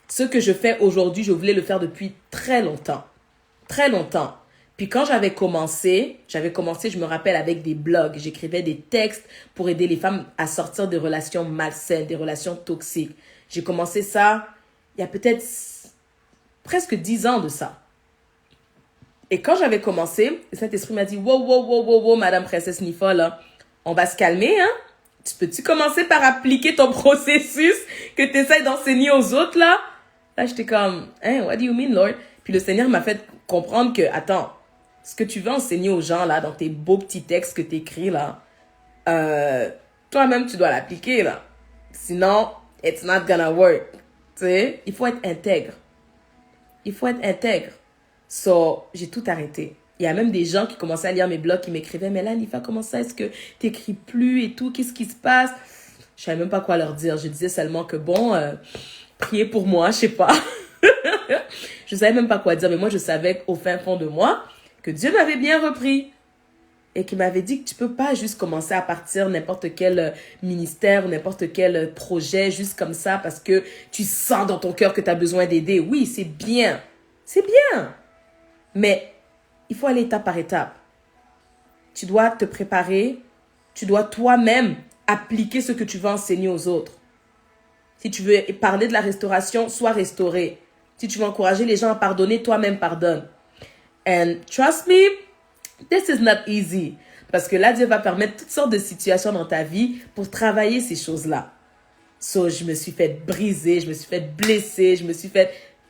Ce que je fais aujourd'hui, je voulais le faire depuis très longtemps. Très longtemps. Puis quand j'avais commencé, je me rappelle, avec des blogs. J'écrivais des textes pour aider les femmes à sortir des relations malsaines, des relations toxiques. J'ai commencé ça il y a peut-être presque 10 ans de ça. Et quand j'avais commencé, le Saint-Esprit m'a dit, wow, Madame Princesse Nifa, là, on va se calmer, hein? Peux-tu commencer par appliquer ton processus que tu essaies d'enseigner aux autres, là? Là, j'étais comme, hein, what do you mean, Lord? Puis le Seigneur m'a fait comprendre que, attends, ce que tu veux enseigner aux gens, là, dans tes beaux petits textes que tu écris, là, toi-même, tu dois l'appliquer, là. Sinon, it's not gonna work. Tu sais, il faut être intègre. Il faut être intègre. So, j'ai tout arrêté. Il y a même des gens qui commençaient à lire mes blogs, qui m'écrivaient, mais là, Nifa, comment ça, est-ce que t'écris plus et tout? Qu'est-ce qui se passe? Je savais même pas quoi leur dire. Je disais seulement que, bon, priez pour moi, je sais pas. Je savais même pas quoi dire, mais moi, je savais au fin fond de moi que Dieu m'avait bien repris et qu'il m'avait dit que tu peux pas juste commencer à partir n'importe quel ministère ou n'importe quel projet juste comme ça parce que tu sens dans ton cœur que tu as besoin d'aider. Oui, c'est bien. C'est bien. Mais il faut aller étape par étape. Tu dois te préparer. Tu dois toi-même appliquer ce que tu veux enseigner aux autres. Si tu veux parler de la restauration, sois restauré. Si tu veux encourager les gens à pardonner, toi-même pardonne. And trust me, this is not easy. Parce que là, Dieu va permettre toutes sortes de situations dans ta vie pour travailler ces choses-là. So, je me suis fait briser, je me suis fait blesser,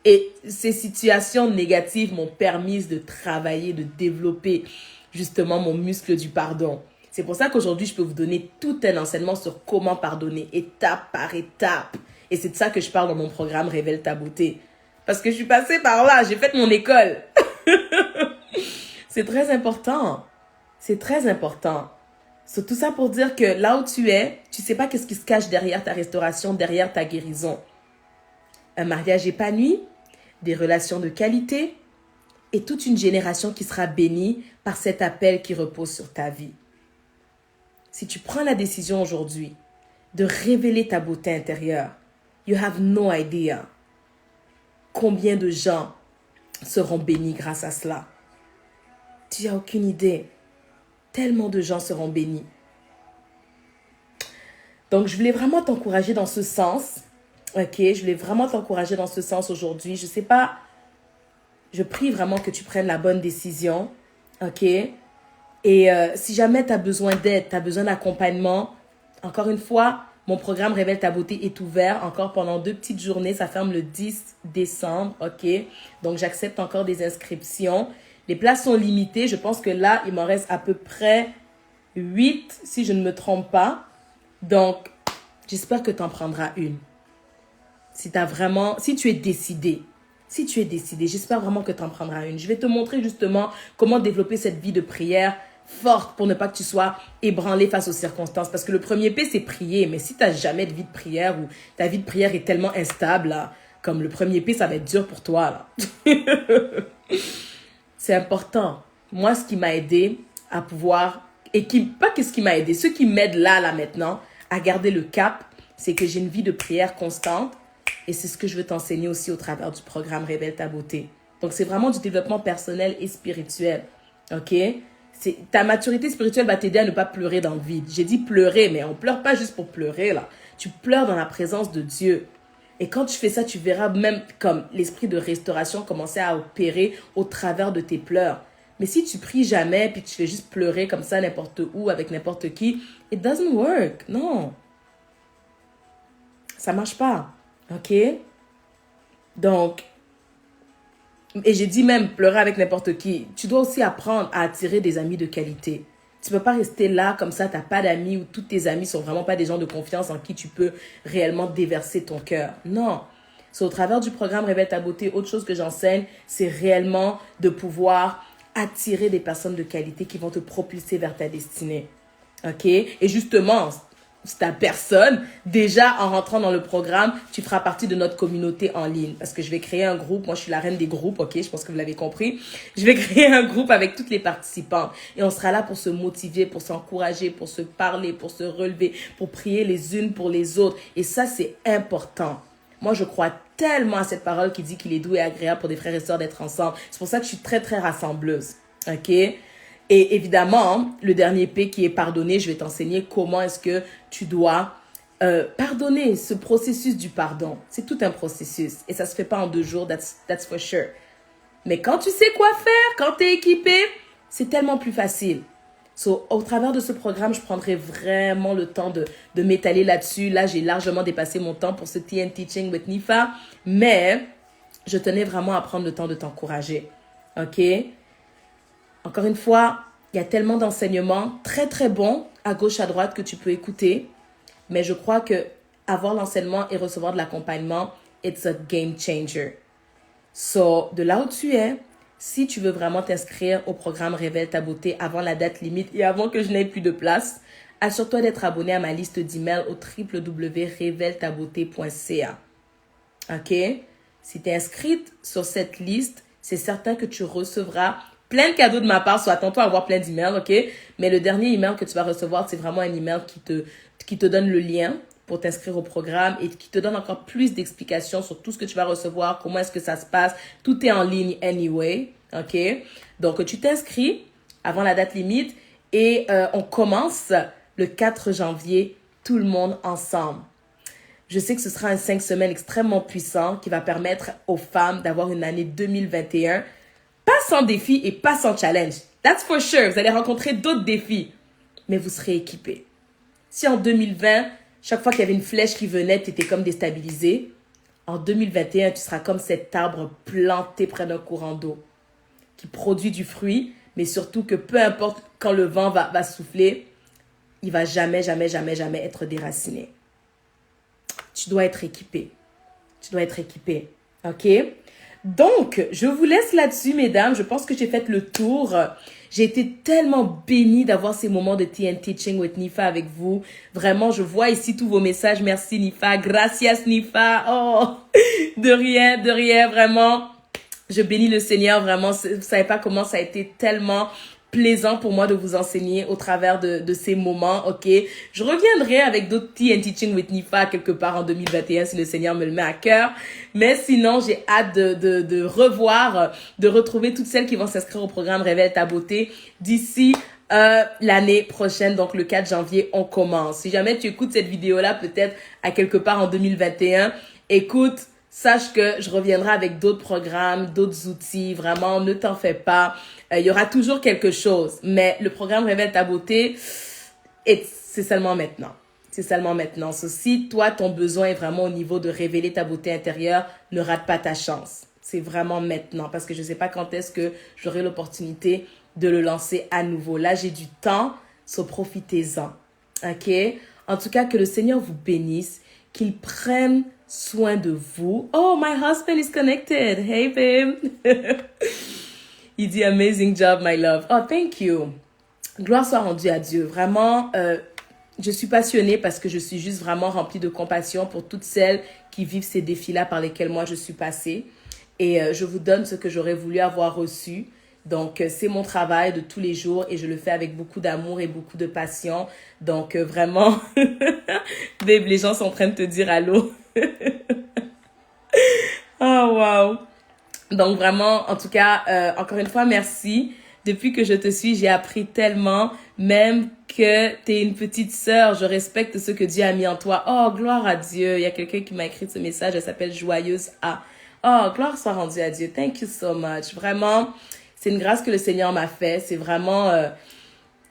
Et ces situations négatives m'ont permis de travailler, de développer justement mon muscle du pardon. C'est pour ça qu'aujourd'hui, je peux vous donner tout un enseignement sur comment pardonner, étape par étape. Et c'est de ça que je parle dans mon programme Révèle ta beauté. Parce que je suis passée par là, j'ai fait mon école. C'est très important. C'est très important. C'est tout ça pour dire que là où tu es, tu ne sais pas qu'est-ce qui se cache derrière ta restauration, derrière ta guérison. Un mariage épanoui, des relations de qualité et toute une génération qui sera bénie par cet appel qui repose sur ta vie. Si tu prends la décision aujourd'hui de révéler ta beauté intérieure, you have no idea combien de gens seront bénis grâce à cela. Tu n'as aucune idée. Tellement de gens seront bénis. Donc, je voulais vraiment t'encourager dans ce sens. Ok, je voulais vraiment t'encourager dans ce sens aujourd'hui. Je sais pas, je prie vraiment que tu prennes la bonne décision. Ok. Et si jamais tu as besoin d'aide, tu as besoin d'accompagnement, encore une fois, mon programme Révèle ta beauté est ouvert encore pendant 2 petites journées. Ça ferme le 10 décembre. Ok. Donc, j'accepte encore des inscriptions. Les places sont limitées. Je pense que là, il m'en reste à peu près 8, si je ne me trompe pas. Donc, j'espère que tu en prendras une. Si tu es décidé, j'espère vraiment que tu en prendras une. Je vais te montrer justement comment développer cette vie de prière forte pour ne pas que tu sois ébranlé face aux circonstances. Parce que le premier P, c'est prier. Mais si tu n'as jamais de vie de prière ou ta vie de prière est tellement instable, là, comme le premier P, ça va être dur pour toi, là. C'est important. Moi, ce qui m'a aidé à pouvoir, ce qui m'a aidé, ce qui m'aide là maintenant, à garder le cap, c'est que j'ai une vie de prière constante et c'est ce que je veux t'enseigner aussi au travers du programme Révèle ta beauté. Donc, c'est vraiment du développement personnel et spirituel, ok? Ta maturité spirituelle va t'aider à ne pas pleurer dans le vide. J'ai dit pleurer, mais on pleure pas juste pour pleurer, là. Tu pleures dans la présence de Dieu. Et quand tu fais ça, tu verras même comme l'esprit de restauration commencer à opérer au travers de tes pleurs. Mais si tu pries jamais, puis tu fais juste pleurer comme ça n'importe où, avec n'importe qui, it doesn't work. Non. Ça marche pas. OK? Donc, et j'ai dit même pleurer avec n'importe qui. Tu dois aussi apprendre à attirer des amis de qualité. Tu ne peux pas rester là comme ça, tu n'as pas d'amis ou tous tes amis ne sont vraiment pas des gens de confiance en qui tu peux réellement déverser ton cœur. Non. C'est au travers du programme Révèle ta beauté. Autre chose que j'enseigne, c'est réellement de pouvoir attirer des personnes de qualité qui vont te propulser vers ta destinée. OK? Et justement, ta personne, déjà en rentrant dans le programme, tu feras partie de notre communauté en ligne. Parce que je vais créer un groupe. Moi, je suis la reine des groupes, ok? Je pense que vous l'avez compris. Je vais créer un groupe avec toutes les participantes. Et on sera là pour se motiver, pour s'encourager, pour se parler, pour se relever, pour prier les unes pour les autres. Et ça, c'est important. Moi, je crois tellement à cette parole qui dit qu'il est doux et agréable pour des frères et sœurs d'être ensemble. C'est pour ça que je suis très, très rassembleuse, ok? Et évidemment, le dernier P qui est pardonner, je vais t'enseigner comment est-ce que tu dois pardonner, ce processus du pardon. C'est tout un processus et ça ne se fait pas en 2 jours, that's for sure. Mais quand tu sais quoi faire, quand tu es équipé, c'est tellement plus facile. So, au travers de ce programme, je prendrai vraiment le temps de m'étaler là-dessus. Là, j'ai largement dépassé mon temps pour ce TN Teaching with Nifa, mais je tenais vraiment à prendre le temps de t'encourager. OK? Encore une fois, il y a tellement d'enseignements très, très bons à gauche, à droite que tu peux écouter. Mais je crois que avoir l'enseignement et recevoir de l'accompagnement, it's a game changer. So, de là où tu es, si tu veux vraiment t'inscrire au programme Révèle ta beauté avant la date limite et avant que je n'aie plus de place, assure-toi d'être abonné à ma liste d'emails au www.reveletabeauté.ca. OK? Si tu es inscrite sur cette liste, c'est certain que tu recevras plein de cadeaux de ma part, soit attends-toi à avoir plein d'emails, ok? Mais le dernier email que tu vas recevoir, c'est vraiment un email qui te donne le lien pour t'inscrire au programme et qui te donne encore plus d'explications sur tout ce que tu vas recevoir, comment est-ce que ça se passe. Tout est en ligne anyway, ok? Donc, tu t'inscris avant la date limite et on commence le 4 janvier, tout le monde ensemble. Je sais que ce sera un 5 semaines extrêmement puissant qui va permettre aux femmes d'avoir une année 2021 pas sans défi et pas sans challenge. That's for sure. Vous allez rencontrer d'autres défis. Mais vous serez équipés. Si en 2020, chaque fois qu'il y avait une flèche qui venait, tu étais comme déstabilisé. En 2021, tu seras comme cet arbre planté près d'un courant d'eau qui produit du fruit, mais surtout que peu importe quand le vent va souffler, il ne va jamais, jamais, jamais, jamais être déraciné. Tu dois être équipé. Tu dois être équipé. OK? Donc, je vous laisse là-dessus, mesdames. Je pense que j'ai fait le tour. J'ai été tellement bénie d'avoir ces moments de TN Teaching with Nifa avec vous. Vraiment, je vois ici tous vos messages. Merci, Nifa. Gracias, Nifa. Oh, de rien, vraiment. Je bénis le Seigneur, vraiment. Vous ne savez pas comment ça a été tellement plaisant pour moi de vous enseigner au travers de ces moments, ok? Je reviendrai avec d'autres TN Teaching with Nifa quelque part en 2021 si le Seigneur me le met à cœur. Mais sinon, j'ai hâte de revoir, de retrouver toutes celles qui vont s'inscrire au programme Révèle ta beauté d'ici l'année prochaine, donc le 4 janvier, on commence. Si jamais tu écoutes cette vidéo-là, peut-être à quelque part en 2021, écoute, sache que je reviendrai avec d'autres programmes, d'autres outils. Vraiment, ne t'en fais pas. Il y aura toujours quelque chose. Mais le programme Révèle ta beauté, c'est seulement maintenant. C'est seulement maintenant. Si toi, ton besoin est vraiment au niveau de révéler ta beauté intérieure, ne rate pas ta chance. C'est vraiment maintenant. Parce que je ne sais pas quand est-ce que j'aurai l'opportunité de le lancer à nouveau. Là, j'ai du temps, so profitez-en. OK? En tout cas, que le Seigneur vous bénisse, qu'il prenne soin de vous. Oh, my husband is connected. Hey, babe. Il dit, amazing job, my love. Oh, thank you. Gloire soit rendue à Dieu. Vraiment, je suis passionnée parce que je suis juste vraiment remplie de compassion pour toutes celles qui vivent ces défis-là par lesquels moi je suis passée. Et je vous donne ce que j'aurais voulu avoir reçu. Donc, c'est mon travail de tous les jours et je le fais avec beaucoup d'amour et beaucoup de passion. Donc, vraiment, babe, les gens sont en train de te dire allô. Oh, wow. Donc, vraiment, en tout cas, encore une fois, merci. Depuis que je te suis, j'ai appris tellement, même que t'es une petite sœur. Je respecte ce que Dieu a mis en toi. Oh, gloire à Dieu. Il y a quelqu'un qui m'a écrit ce message. Elle s'appelle Joyeuse A. Oh, gloire soit rendue à Dieu. Thank you so much. Vraiment, c'est une grâce que le Seigneur m'a fait. C'est vraiment,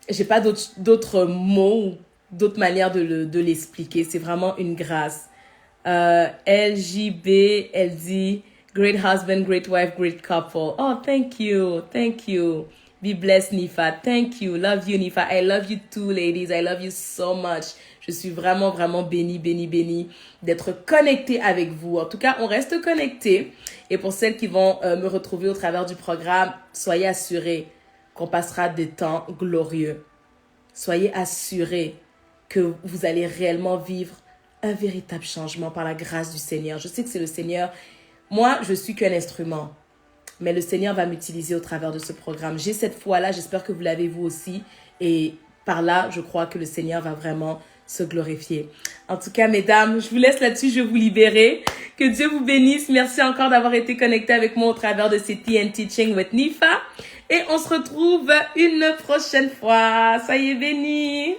j'ai pas d'autres mots ou d'autres manières de l'expliquer. C'est vraiment une grâce. LJB, elle dit, great husband, great wife, great couple. Oh, thank you. Thank you. Be blessed, Nifa. Thank you. Love you, Nifa. I love you too, ladies. I love you so much. Je suis vraiment, vraiment bénie d'être connectée avec vous. En tout cas, on reste connectés. Et pour celles qui vont me retrouver au travers du programme, soyez assurés qu'on passera des temps glorieux. Soyez assurés que vous allez réellement vivre un véritable changement par la grâce du Seigneur. Je sais que c'est le Seigneur. Moi, je suis qu'un instrument. Mais le Seigneur va m'utiliser au travers de ce programme. J'ai cette foi-là, j'espère que vous l'avez vous aussi. Et par là, je crois que le Seigneur va vraiment se glorifier. En tout cas, mesdames, je vous laisse là-dessus, je vais vous libérer. Que Dieu vous bénisse. Merci encore d'avoir été connectés avec moi au travers de ces Tea and Teaching with Nifa. Et on se retrouve une prochaine fois. Soyez bénis.